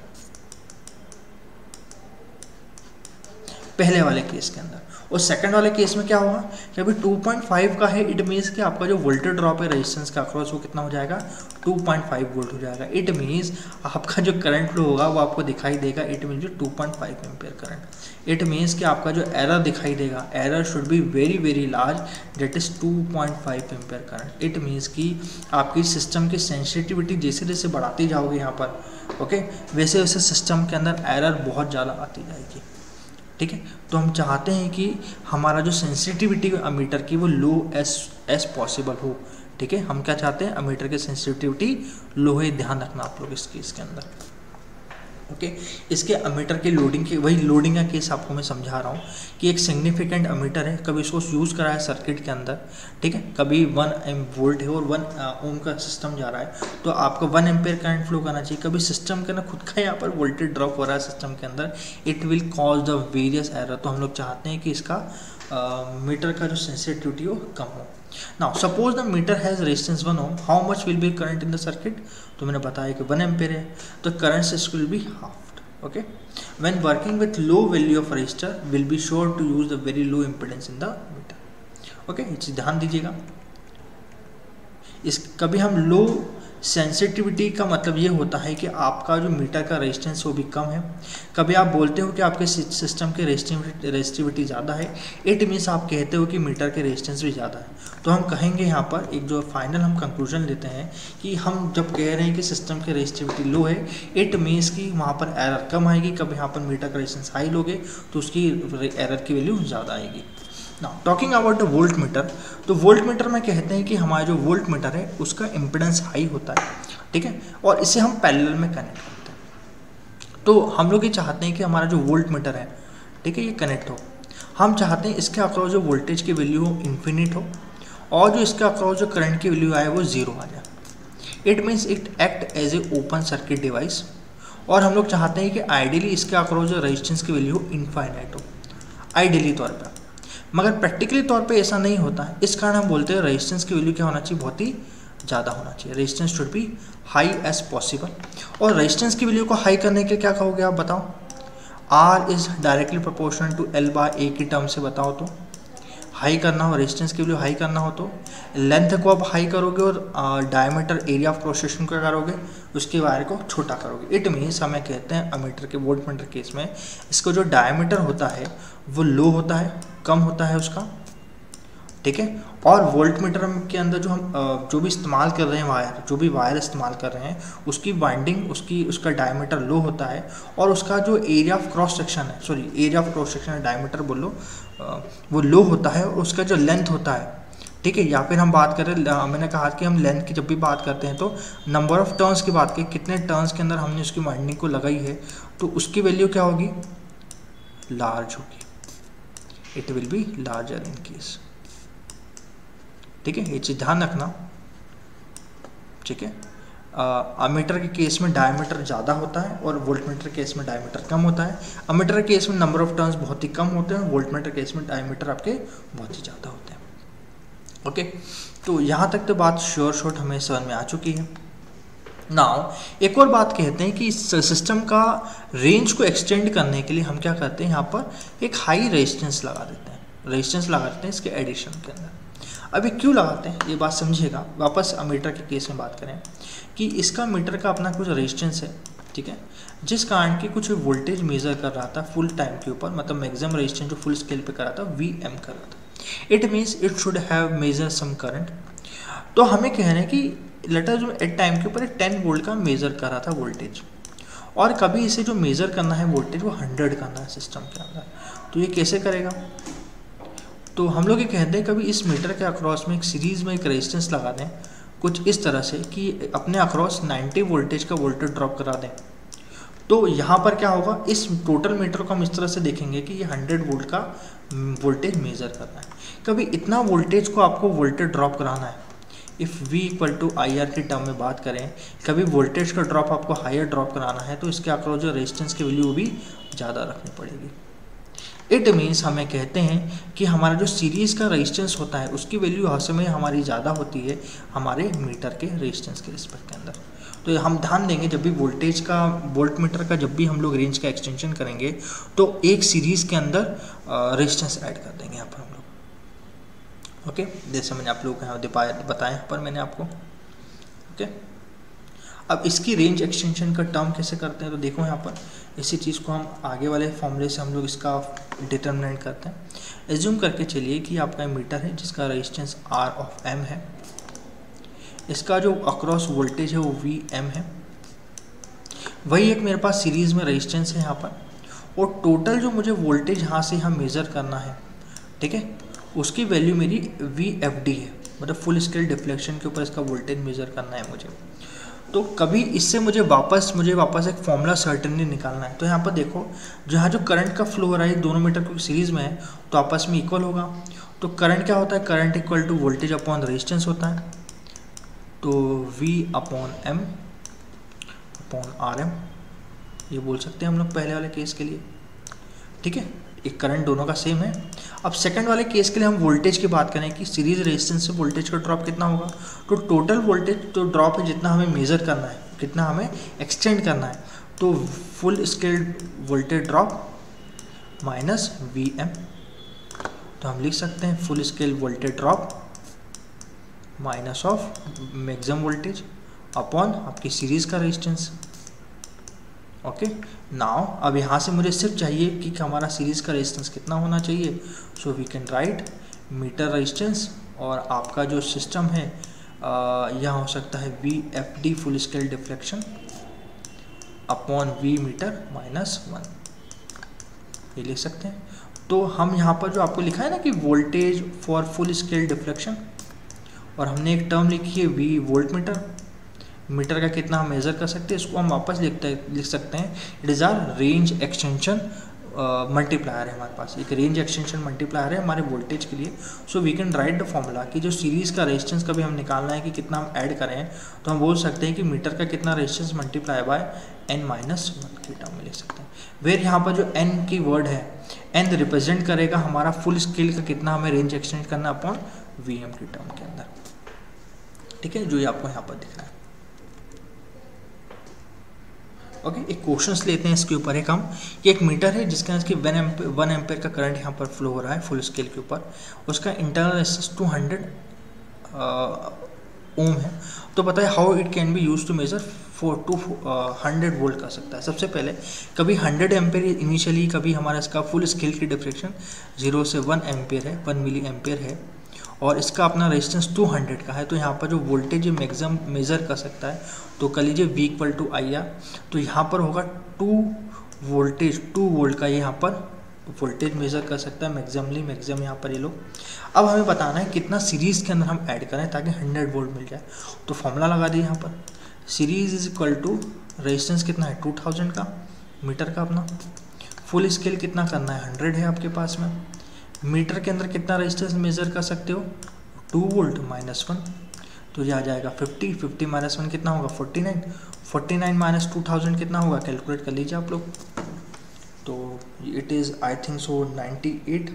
पहले वाले केस के अंदर। और सेकंड वाले केस में क्या होगा कि अभी 2.5 का है, इट मीन्स कि आपका जो वोल्टेज ड्रॉप है रेजिस्टेंस का अक्रॉस वो कितना हो जाएगा 2.5 वोल्ट हो जाएगा। इट मीन्स आपका जो करंट फ्लो होगा वो आपको दिखाई देगा, इट मीन्स जो 2.5 एम्पियर करंट। इट मीन्स कि आपका जो एरर दिखाई देगा, error should be very very large, that is 2.5 ampere current. It means कि आपकी सिस्टम की सेंसिटिविटी जैसे जैसे बढ़ाती जाओगे यहाँ पर, ओके, वैसे वैसे सिस्टम के अंदर एरर बहुत ज़्यादा आती जाएगी, ठीक है। तो हम चाहते हैं कि हमारा जो सेंसिटिविटी अमीटर की वो लो एस पॉसिबल हो, ठीक है। हम क्या चाहते हैं, अमीटर की सेंसिटिविटी लो है, ध्यान रखना आप लोग इस केस के अंदर, ओके। इसके अमीटर के लोडिंग की, वही लोडिंग का केस आपको मैं समझा रहा हूँ कि एक सिग्निफिकेंट अमीटर है, कभी इसको यूज़ करा है सर्किट के अंदर, ठीक है, कभी 1 वोल्ट है और 1 ओम का सिस्टम जा रहा है तो आपको 1 एम्पियर करंट फ्लो करना चाहिए। कभी सिस्टम के ना खुद का यहाँ पर वोल्टेज ड्रॉप हो रहा है सिस्टम के अंदर, it will cause the various error. तो हम लोग चाहते हैं कि इसका मीटर का जो सेंसिटिविटी हो कम हो। Now suppose the meter has resistance 1 ohm, how much will be current in the circuit, तो मैंने बताया कि 1 एम्पियर है, तो current will be halved, okay. When working with low value of resistor will be sure to use the very low impedance in the meter, okay. इस ध्यान दीजिएगा, इस कभी हम लो सेंसिटिविटी का मतलब ये होता है कि आपका जो मीटर का रेजिस्टेंस वो भी कम है। कभी आप बोलते हो कि आपके सिस्टम के रेजिस्टिविटी ज़्यादा है, इट मीन्स आप कहते हो कि मीटर के रेजिस्टेंस भी ज़्यादा है। तो हम कहेंगे यहाँ पर एक जो फाइनल हम कंक्लूजन लेते हैं कि हम जब कह रहे हैं कि सिस्टम की रेजिस्टिविटी लो है, इट मीन्स कि वहाँ पर एरर कम आएगी। कभी यहाँ पर मीटर का रेजिस्टेंस हाई लोगे तो उसकी एरर की वैल्यू ज़्यादा आएगी। Now talking about the volt meter, तो वोल्ट मीटर में कहते हैं कि हमारा जो वोल्ट मीटर है उसका इम्पिडेंस हाई होता है, ठीक है, और इसे हम पैरेलल में कनेक्ट करते हैं। तो हम लोग ये चाहते हैं कि हमारा जो वोल्ट मीटर है, ठीक है, ये कनेक्ट हो। हम चाहते हैं इसके अक्रॉस जो वोल्टेज की वैल्यू हो इन्फिनिट हो और जो इसके अक्रॉस जो करंट की वैल्यू आए वो 0 आ जाए। It means it act as a open circuit device. और हम लोग चाहते हैं कि आइडियली इसके अक्रॉस जो रेजिस्टेंस की वैल्यू हो इनफाइनाइट हो, आइडियली तौर पर। मगर प्रैक्टिकली तौर पे ऐसा नहीं होता है, इस कारण हम बोलते हैं रेजिस्टेंस की वैल्यू क्या होना चाहिए, बहुत ही ज़्यादा होना चाहिए। Resistance should be high as possible. और रेजिस्टेंस की वैल्यू को हाई करने के क्या कहोगे आप बताओ, R is directly proportional to L/A की टर्म से बताओ। तो हाई करना हो, रेजिस्टेंस की वैल्यू हाई करना हो तो लेंथ को आप हाई करोगे और diameter area of cross section क्या करोगे, उसके वायर को छोटा करोगे। इट मीन्स हमें कहते हैं अमीटर के वोल्ट मीटर केस में इसको जो डायमीटर होता है वो लो होता है, कम होता है उसका, ठीक है। और वोल्ट मीटर के अंदर जो हम जो भी इस्तेमाल कर रहे हैं वायर, जो भी वायर इस्तेमाल कर रहे हैं उसकी वाइंडिंग, उसका डायमीटर लो होता है और उसका जो एरिया ऑफ क्रॉस सेक्शन है, sorry area of cross section है, डायमीटर बोलो, वो लो होता है। और उसका जो लेंथ होता है, ठीक है, या फिर हम बात करें, मैंने कहा कि हम लेंथ की जब भी बात करते हैं तो नंबर ऑफ टर्न्स की बात करें, कितने टर्न्स के अंदर हमने उसकी वाइंडिंग को लगाई है, तो उसकी वैल्यू क्या होगी, लार्ज होगी। It will be larger in case. ठीक है, ये चीज़ ध्यान रखना। ठीक है, अमीटर के केस में डायमीटर ज़्यादा होता है और वोल्टमीटर के केस में डायमीटर कम होता है। अमीटर के केस में नंबर ऑफ टर्न्स बहुत ही कम होते हैं, वोल्टमीटर के केस में डायमीटर आपके बहुत ही ज़्यादा होते हैं। ओके, तो यहाँ तक तो बात शॉर्ट हमें समझ में आ चुकी है। नाउ एक और बात कहते हैं कि इस सिस्टम का रेंज को एक्सटेंड करने के लिए हम क्या करते हैं, यहाँ पर एक हाई रेजिस्टेंस लगा देते हैं, रेजिस्टेंस लगा देते हैं इसके एडिशन के अंदर। अभी क्यों लगाते हैं ये बात समझिएगा। वापस मीटर के केस में बात करें कि इसका मीटर का अपना कुछ रेजिस्टेंस है, ठीक है, जिस कारण की कुछ वोल्टेज मेजर कर रहा था फुल टाइम के ऊपर, मतलब मैक्सिमम रेजिस्टेंस जो फुल स्केल पे कर रहा था Vm कर रहा था। It means it should have measure some current. तो हमें कह रहे हैं कि लेटर जो एट टाइम के ऊपर 10 वोल्ट का मेजर कर रहा था वोल्टेज, और कभी इसे जो मेजर करना है वोल्टेज वो 100 करना है सिस्टम के अंदर। तो ये कैसे करेगा, तो हम लोग ये कहते हैं कभी इस मीटर के अक्रॉस में एक सीरीज में एक रेजिस्टेंस लगा दें कुछ इस तरह से कि अपने अक्रॉस 90 वोल्टेज का वोल्टेज ड्रॉप करा दें। तो यहाँ पर क्या होगा, इस टोटल मीटर को हम इस तरह से देखेंगे कि ये 100 वोल्ट का वोल्टेज मेजर करना है। कभी इतना वोल्टेज को आपको वोल्टेज ड्रॉप कराना है, इफ़ V = IR की टर्म में बात करें, कभी वोल्टेज का ड्रॉप आपको हायर ड्रॉप कराना है तो इसके अक्रॉस जो रेजिस्टेंस की वैल्यू वो भी ज़्यादा रखनी पड़ेगी। इट मीन्स हमें कहते हैं कि हमारा जो सीरीज़ का रेजिस्टेंस होता है उसकी वैल्यू हर में हमारी ज़्यादा होती है हमारे मीटर के रेजिस्टेंस के रिस्पेक्ट के अंदर। तो हम ध्यान देंगे जब भी वोल्टेज का वोल्ट मीटर का जब भी हम लोग रेंज का एक्सटेंशन करेंगे तो एक सीरीज़ के अंदर रेजिस्टेंस ऐड कर देंगे यहाँ पर हम लोग। ओके, जैसे मैंने आप लोगों को बताया यहाँ पर मैंने आपको। ओके, अब इसकी रेंज एक्सटेंशन का टर्म कैसे करते हैं, तो देखो यहाँ पर इसी चीज़ को हम आगे वाले फॉर्मूले से हम लोग इसका डिटरमिनेट करते हैं। एज्यूम करके चलिए कि आपका मीटर है जिसका रेजिस्टेंस R(m) है, इसका जो अक्रॉस वोल्टेज है वो Vm है, वही एक मेरे पास सीरीज़ में रेजिस्टेंस है यहाँ पर, और टोटल जो मुझे वोल्टेज यहाँ से यहाँ मेज़र करना है, ठीक है, उसकी वैल्यू मेरी VFD है, मतलब फुल स्केल डिफ्लेक्शन के ऊपर इसका वोल्टेज मेज़र करना है मुझे। तो कभी इससे मुझे वापस एक फॉर्मूला सर्टेनली निकालना है। तो यहाँ पर देखो जहाँ जो करंट का फ्लो हो रहा है दोनों मीटर को सीरीज़ में है तो आपस में इक्वल होगा। तो करंट क्या होता है, current equal to voltage upon resistance होता है, तो V/M अपॉन RM ये बोल सकते हैं हम लोग पहले वाले केस के लिए। ठीक है, एक करंट दोनों का सेम है। अब सेकंड वाले केस के लिए हम वोल्टेज की बात करें कि सीरीज रेजिस्टेंस से वोल्टेज का ड्रॉप कितना होगा, तो टोटल वोल्टेज तो ड्रॉप है जितना हमें मेज़र करना है, कितना हमें एक्सटेंड करना है, तो full scale voltage drop minus Vm। तो हम लिख सकते हैं full scale voltage drop minus of maximum voltage upon आपकी सीरीज़ का रेजिस्टेंस। ओके, नाउ अब यहाँ से मुझे सिर्फ चाहिए कि हमारा सीरीज़ का रेजिस्टेंस कितना होना चाहिए। So we can write meter resistance, और आपका जो सिस्टम है यहाँ हो सकता है VFD full scale deflection upon V meter minus 1, ये लिख सकते हैं। तो हम यहाँ पर जो आपको लिखा है ना कि voltage for full scale deflection, और हमने एक टर्म लिखी है V वोल्ट मीटर, मीटर का कितना हम मेज़र कर सकते हैं, इसको हम वापस लिख सकते हैं it is are range extension multiplier है हमारे पास, एक रेंज एक्सटेंशन मल्टीप्लायर है हमारे वोल्टेज के लिए। So we can write the formula कि जो सीरीज़ का रेजिस्टेंस कभी हम निकालना है कि कितना हम ऐड करें, तो हम बोल सकते हैं कि मीटर का कितना रेजिस्टेंस मल्टीप्लाई बाय n-1 की टर्म में लिख सकते हैं। वेर यहाँ पर जो n की वर्ड है, n रिप्रेजेंट करेगा हमारा फुल स्केल का कितना हमें रेंज एक्सटेंड करना अपॉन Vm की टर्म के अंदर। ठीक है, जो ये आपको यहाँ पर दिख रहा है। ओके, एक क्वेश्चंस लेते हैं इसके ऊपर एक हम, कि एक मीटर है जिसके अंदर 1 एम्पेयर का करंट यहाँ पर फ्लो हो रहा है फुल स्केल के ऊपर, उसका इंटरनल रेजिस्टेंस 200 ओम है। तो पता है how it can be use to measure 100 volt कर सकता है। सबसे पहले कभी 100 एम्पेयर इनिशियली, कभी हमारा इसका फुल स्केल की डिफ्रेक्शन 0 से 1 एम्पेयर है, 1 मिली एम्पेयर है, और इसका अपना रेजिस्टेंस 200 का है। तो यहाँ पर जो वोल्टेज मैक्सिमम मेज़र कर सकता है, तो कर लीजिए V = IR, तो यहाँ पर होगा 2 वोल्ट का ये यहाँ पर वोल्टेज मेज़र कर सकता है मैक्सिमम यहाँ पर ये लोग। अब हमें बताना है कितना सीरीज़ के अंदर हम ऐड करें ताकि 100 वोल्ट मिल जाए। तो फॉर्मूला लगा दिए यहाँ पर, series is equal to resistance कितना है 2000 का मीटर का अपना, फुल स्केल कितना करना है 100 है आपके पास में, मीटर के अंदर कितना रेजिस्टेंस मेजर कर सकते हो, 2 वोल्ट -1, तो ये आ जाएगा 50, 50 -1 कितना होगा 49, 49 माइनस 2000 कितना होगा, कैलकुलेट कर लीजिए आप लोग। तो it is I think so 98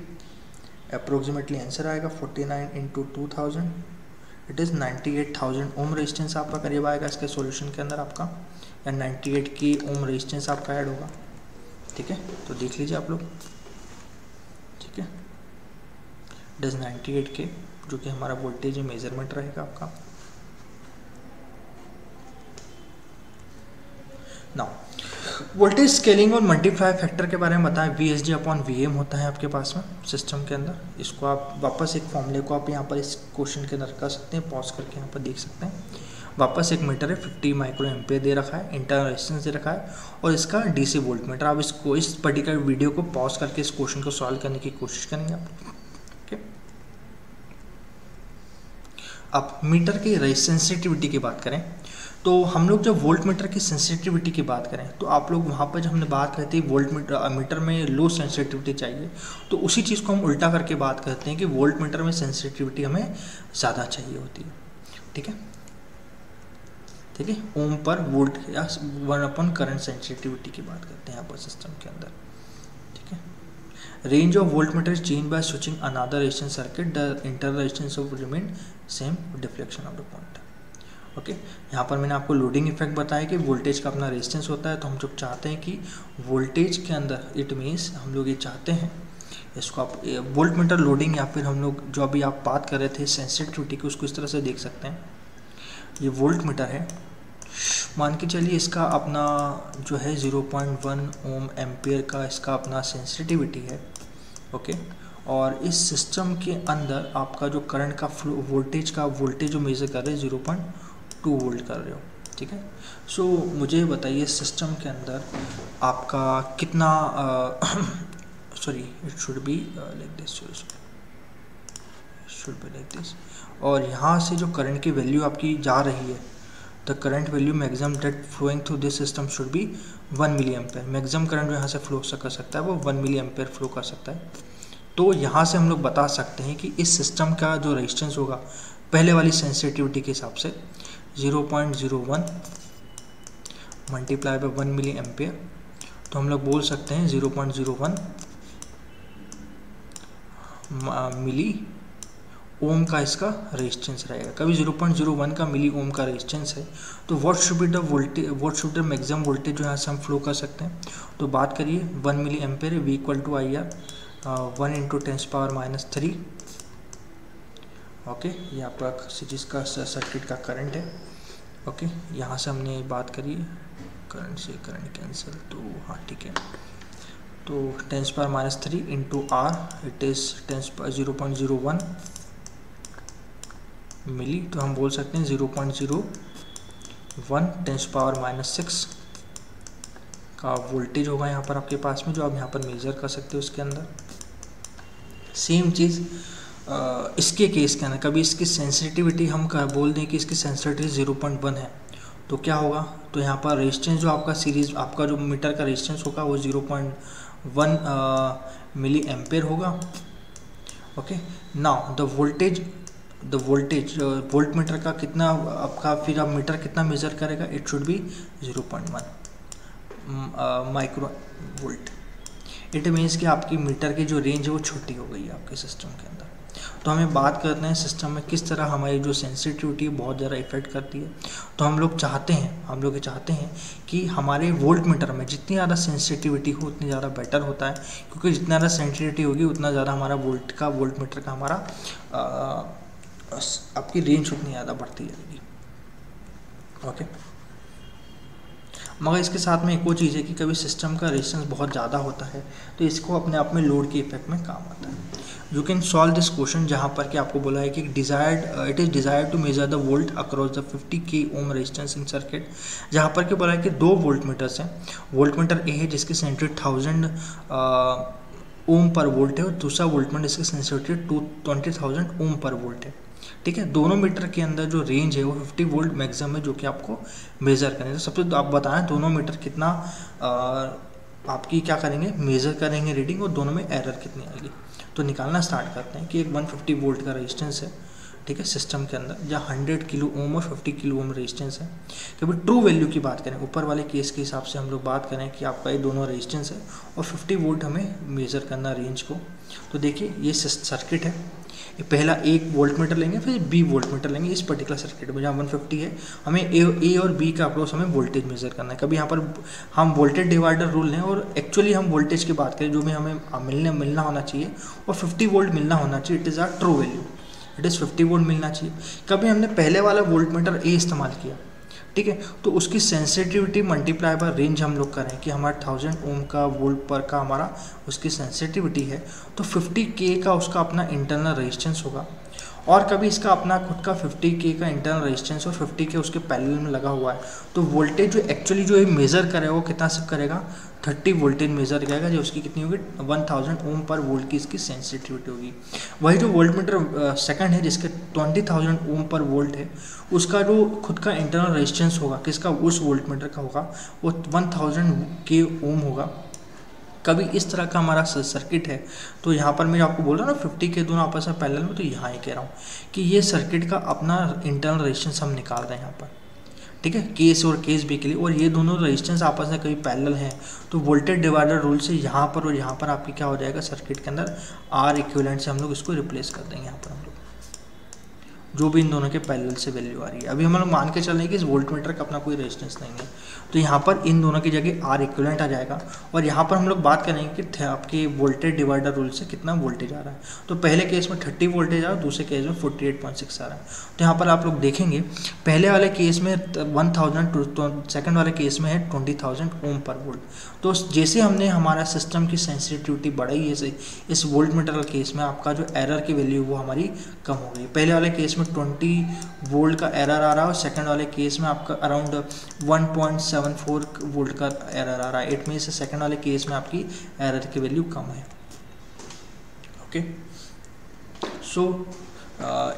approximately answer आएगा। 49 into 2000 it is 98,000 ohm resistance आपका करीब आएगा इसके सॉल्यूशन के अंदर आपका, या 98 की ओम रेजिस्टेंस आपका ऐड होगा। ठीक है, तो देख लीजिए आप लोग। ठीक है, इट इज़ 98 के, जो कि हमारा वोल्टेज मेजरमेंट रहेगा आपका। नाउ वोल्टेज स्केलिंग और मल्टीप्लाई फैक्टर के बारे में बताएं। VSG अपॉन VM होता है आपके पास में सिस्टम के अंदर। इसको आप वापस एक फॉर्मूले को आप यहाँ पर इस क्वेश्चन के अंदर कर सकते हैं, पॉज करके यहाँ पर देख सकते हैं। वापस एक मीटर है, 50 माइक्रो एम्पियर दे रखा है, इंटरनल रेजिस्टेंस दे रखा है, और इसका DC वोल्ट मीटर। आप इसको इस पर्टिकुलर वीडियो को पॉज करके इस क्वेश्चन को सॉल्व करने की कोशिश करेंगे आप। ओके, अब मीटर की रेजिस्टिविटी की बात करें तो हम लोग जब वोल्ट मीटर की सेंसिटिविटी की बात करें तो आप लोग वहाँ पर जब हमने बात करती है वोल्ट मीटर में लो सेंसिटिविटी चाहिए, तो उसी चीज़ को हम उल्टा करके बात करते हैं कि वोल्ट मीटर में सेंसिटिविटी हमें ज़्यादा चाहिए होती है। ठीक है, ठीक है, ओम पर वोल्ट या 1 करंट सेंसिटिविटी की बात करते हैं यहाँ पर सिस्टम के अंदर। ठीक है, range of volt meter is change bye switching another resistance circuit, the internal resistance of remain same, deflection of the point. Okay, यहाँ पर मैंने आपको लोडिंग इफेक्ट बताया कि वोल्टेज का अपना रेजिस्टेंस होता है, तो हम लोग चाहते हैं कि वोल्टेज के अंदर, इट मीन्स हम लोग ये चाहते हैं इसको आप वोल्ट मीटर लोडिंग, या फिर हम लोग जो अभी आप बात कर रहे थे सेंसिटिविटी की, उसको इस तरह से देख सकते हैं। ये वोल्ट मीटर है, मान के चलिए इसका अपना जो है 0.1 ओम एम्पियर का इसका अपना सेंसिटिविटी है। ओके, और इस सिस्टम के अंदर आपका जो करंट का फ्लो, वोल्टेज जो मेजर कर रहे हैं 0.2 वोल्ट कर रहे हो। ठीक है, सो मुझे बताइए सिस्टम के अंदर आपका कितना sorry it should be like this, should be like this, और यहाँ से जो करंट की वैल्यू आपकी जा रही है, the current value maximum that flowing through this system should be 1 milli ampere. Maximum current जो यहाँ से फ्लो कर सकता है वो 1 मिली एम्पेयर फ्लो कर सकता है। तो यहाँ से हम लोग बता सकते हैं कि इस सिस्टम का जो रेजिस्टेंस होगा पहले वाली सेंसिटिविटी के हिसाब से 0.01 मल्टीप्लाई बाय 1 मिली एम्पियर, तो हम लोग बोल सकते हैं 0.01 मिली ओम का इसका रेजिस्टेंस रहेगा। कभी 0.01 का मिली ओम का रेजिस्टेंस है, तो what should be the voltage, what should the maximum voltage जो यहाँ से हम फ्लो कर सकते हैं। तो बात करिए 1 milli ampere V equal to IR 1 into 10⁻³ okay, ये आपका सीरीज का सर्किट का करंट है। ओके, यहाँ से हमने बात करी करंट से करंट कैंसिल, तो हाँ ठीक है, तो 10⁻³ इंटू R इट इज़ 0.01 मिली, तो हम बोल सकते हैं 0.01 10⁻⁻6 का वोल्टेज होगा यहाँ पर आपके पास में, जो आप यहाँ पर मेज़र कर सकते हो उसके अंदर। सेम चीज़ इसके केस के अंदर, कभी इसकी सेंसिटिविटी हम बोल दें कि इसकी सेंसिटिविटी 0.1 है, तो क्या होगा, तो यहाँ पर रेजिस्टेंस जो आपका सीरीज आपका जो मीटर का रेजिस्टेंस होगा वो 0.1 मिली एम्पेयर होगा। Okay, now the voltage volt meter का कितना आपका, फिर आप मीटर कितना मेज़र करेगा, it should be 0.1 micro volt. It means कि आपकी मीटर की जो रेंज है वो छोटी हो गई है आपके सिस्टम के अंदर। तो हमें बात करते हैं सिस्टम में किस तरह हमारी जो सेंसिटिविटी बहुत ज़्यादा इफेक्ट करती है। तो हम लोग चाहते हैं कि हमारे वोल्ट मीटर में जितनी ज़्यादा सेंसिटिविटी हो उतनी ज़्यादा बेटर होता है, क्योंकि जितना ज़्यादा सेंसिटिविटी होगी उतना ज़्यादा हमारा वोल्ट मीटर का हमारा आपकी रेंज उतनी ज़्यादा बढ़ती जाएगी। ओके, मगर इसके साथ में एक और चीज़ है कि कभी सिस्टम का रेजिस्टेंस बहुत ज़्यादा होता है तो इसको अपने आप में लोड के इफेक्ट में काम आता है। You can solve this question, जहाँ पर कि आपको बोला है कि it is desired to measure the volt across the 50K ohm resistance in circuit, जहाँ पर कि बोला है कि 2 वोल्ट मीटर्स हैं। वोल्ट मीटर ए है जिसकी सेंसिटिविटी 1000 ओम पर वोल्ट है, और दूसरा वोल्ट मीटर जिसकी सेंसिटिविटी 20,000 ओम पर वोल्ट है। ठीक है, दोनों मीटर के अंदर जो रेंज है वो 50 वोल्ट मैक्सिमम है, जो कि आपको मेज़र करना है। तो सबसे आप बताएं दोनों मीटर कितना आपकी क्या करेंगे, मेज़र करेंगे रीडिंग और दोनों में एरर कितनी आएगी। तो निकालना स्टार्ट करते हैं कि एक 150 वोल्ट का रेजिस्टेंस है, ठीक है, सिस्टम के अंदर, जहाँ 100 किलो ओम और 50 किलो ओम रेजिस्टेंस है। कभी ट्रू वैल्यू की बात करें, ऊपर वाले केस के हिसाब से हम लोग बात करें कि आपका ये दोनों रेजिस्टेंस है और 50 वोल्ट हमें मेज़र करना रेंज को। तो देखिए ये सर्किट है, ये पहला एक वोल्ट मीटर लेंगे, फिर बी वोल्ट मीटर लेंगे। इस पर्टिकुलर सर्किट में जहाँ 150 है, हमें ए और बी का अक्रॉस हमें वोल्टेज मेजर करना है। कभी यहाँ पर हम वोल्टेज डिवाइडर रूल लें और एक्चुअली हम वोल्टेज की बात करें, जो भी हमें मिलना होना चाहिए और 50 वोल्ट मिलना होना चाहिए, it is are true value, it is 50 volt मिलना चाहिए। कभी हमने पहले वाला वोल्ट मीटर ए इस्तेमाल किया, ठीक है, तो उसकी सेंसिटिविटी मल्टीप्लाई बाय रेंज हम लोग करें कि हमारा 1000 ओम का वोल्ट पर का हमारा उसकी सेंसिटिविटी है, तो 50K का उसका अपना इंटरनल रेजिस्टेंस होगा। और कभी इसका अपना खुद का 50K का इंटरनल रेजिस्टेंस और 50K उसके पैरेलल में लगा हुआ है, तो वोल्टेज जो एक्चुअली जो ये मेज़र करेगा वो कितना सब करेगा, 30 वोल्टेज मेज़र करेगा, जो उसकी कितनी होगी 1000 ओम पर वोल्ट की इसकी सेंसिटिविटी होगी। वही जो वोल्ट मीटर सेकंड है जिसके 20,000 ओम पर वोल्ट है, उसका जो खुद का इंटरनल रेजिस्टेंस होगा किसका, उस वोल्ट मीटर का होगा, वो 1000K ओम होगा। कभी इस तरह का हमारा सर्किट है, तो यहाँ पर मैं आपको बोल रहा हूँ ना 50K दोनों आपस में पैरेलल में, तो यहाँ ही कह रहा हूँ कि ये सर्किट का अपना इंटरनल रेजिस्टेंस हम निकाल रहे हैं यहाँ पर, ठीक है, केस और केस बी के लिए। और ये दोनों रेजिस्टेंस आपस में कभी पैरेलल हैं, तो वोल्टेज डिवाइडर रूल से यहाँ पर और यहाँ पर आपकी क्या हो जाएगा, सर्किट के अंदर आर इक्विवेलेंट से हम लोग इसको रिप्लेस कर देंगे यहाँ पर हम लोग, जो भी इन दोनों के पैरेलल से वैल्यू आ रही है। अभी हम लोग मान के चल रहे हैं कि इस वोल्ट मीटर का अपना कोई रेजिस्टेंस नहीं है, तो यहाँ पर इन दोनों की जगह आर इक्विवेलेंट आ जाएगा। और यहाँ पर हम लोग बात करेंगे कि आपके वोल्टेज डिवाइडर रूल से कितना वोल्टेज आ रहा है। तो पहले केस में 30 वोल्टेज आ रहा है, दूसरे केस में 48.6 आ रहा है। तो यहाँ पर आप लोग देखेंगे पहले वाले केस में 1000, तो सेकंड वाले केस में है 20,000 ओम पर वोल्ट। तो जैसे हमने हमारा सिस्टम की सेंसिटिविटी बढ़ाई है, इस वोल्ट मीटर के केस में आपका जो एरर की वैल्यू वो हमारी कम हो गई। पहले वाले केस में 20 वोल्ट का एरर आ रहा है और सेकंड वाले केस में आपका अराउंड 1.74 वोल्ट का एरर आ रहा है। इट मीन्स सेकंड वाले केस में आपकी एरर की वैल्यू कम है। Okay, so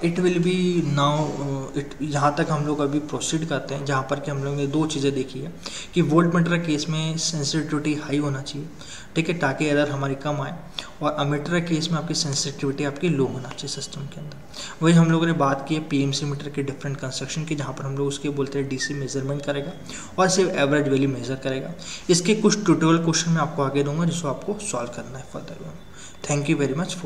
it will B now यहाँ तक हम लोग अभी प्रोसीड करते हैं, जहाँ पर कि हम लोग ने दो चीज़ें देखी है कि वोल्ट मीटर केस में सेंसिटिविटी हाई होना चाहिए, ठीक है, ताकि एरर हमारी कम आए, और अमीटर केस में आपकी सेंसिटिविटी आपकी लो होना चाहिए सिस्टम के अंदर। वही हम लोगों ने बात की है पीएमसी मीटर के डिफरेंट कंस्ट्रक्शन की, जहाँ पर हम लोग उसके बोलते हैं डीसी मेजरमेंट करेगा और सिर्फ एवरेज वैल्यू मेजर करेगा। इसके कुछ ट्यूटोरियल क्वेश्चन मैं आपको आगे दूंगा जिसको आपको सॉल्व करना है further. Thank you very much for